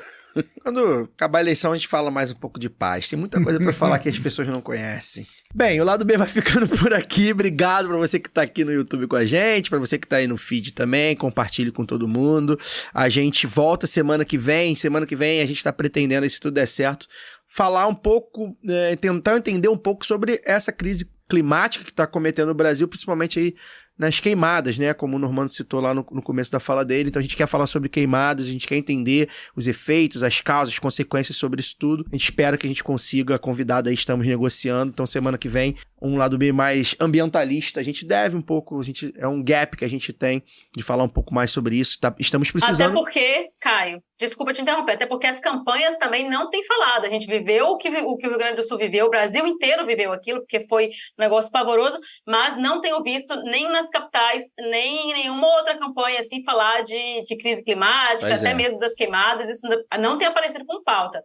D: Quando acabar a eleição, a gente fala mais um pouco de paz. Tem muita coisa pra falar que as pessoas não conhecem. Bem, o Lado B vai ficando por aqui. Obrigado pra você que tá aqui no YouTube com a gente, pra você que tá aí no feed também. Compartilhe com todo mundo. A gente volta semana que vem. Semana que vem a gente tá pretendendo, se tudo der certo, falar um pouco, tentar entender um pouco sobre essa crise climática que tá cometendo o Brasil, principalmente aí nas queimadas, né? Como o Normando citou lá no começo da fala dele. Então a gente quer falar sobre queimadas, a gente quer entender os efeitos, as causas, as consequências sobre isso tudo. A gente espera que a gente consiga, convidado aí, estamos negociando. Então semana que vem, um Lado B mais ambientalista. A gente deve um pouco, é um gap que a gente tem de falar um pouco mais sobre isso. Estamos precisando...
G: Até porque, Caio, desculpa te interromper, até porque as campanhas também não têm falado. A gente viveu o que o Rio Grande do Sul viveu, o Brasil inteiro viveu aquilo, porque foi um negócio pavoroso, mas não tenho visto nem nas capitais, nem em nenhuma outra campanha assim falar de crise climática, até mesmo das queimadas. Isso não tem aparecido como pauta.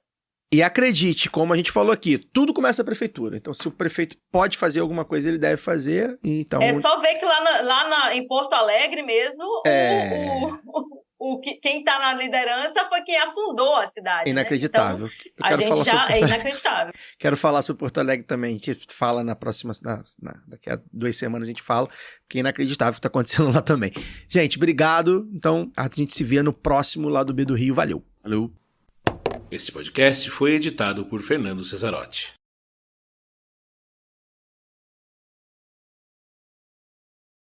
D: E acredite, como a gente falou aqui, tudo começa na prefeitura. Então, se o prefeito pode fazer alguma coisa, ele deve fazer. Então...
G: É só ver que em Porto Alegre mesmo, quem está na liderança foi quem afundou a cidade.
D: Inacreditável.
G: Né? Então, é inacreditável.
D: Quero falar sobre Porto Alegre também. A gente fala na próxima... daqui a 2 semanas a gente fala, porque é inacreditável o que está acontecendo lá também. Gente, obrigado. Então, a gente se vê no próximo Lado B do Rio. Valeu.
F: Valeu.
H: Este podcast foi editado por Fernando Cesarotti.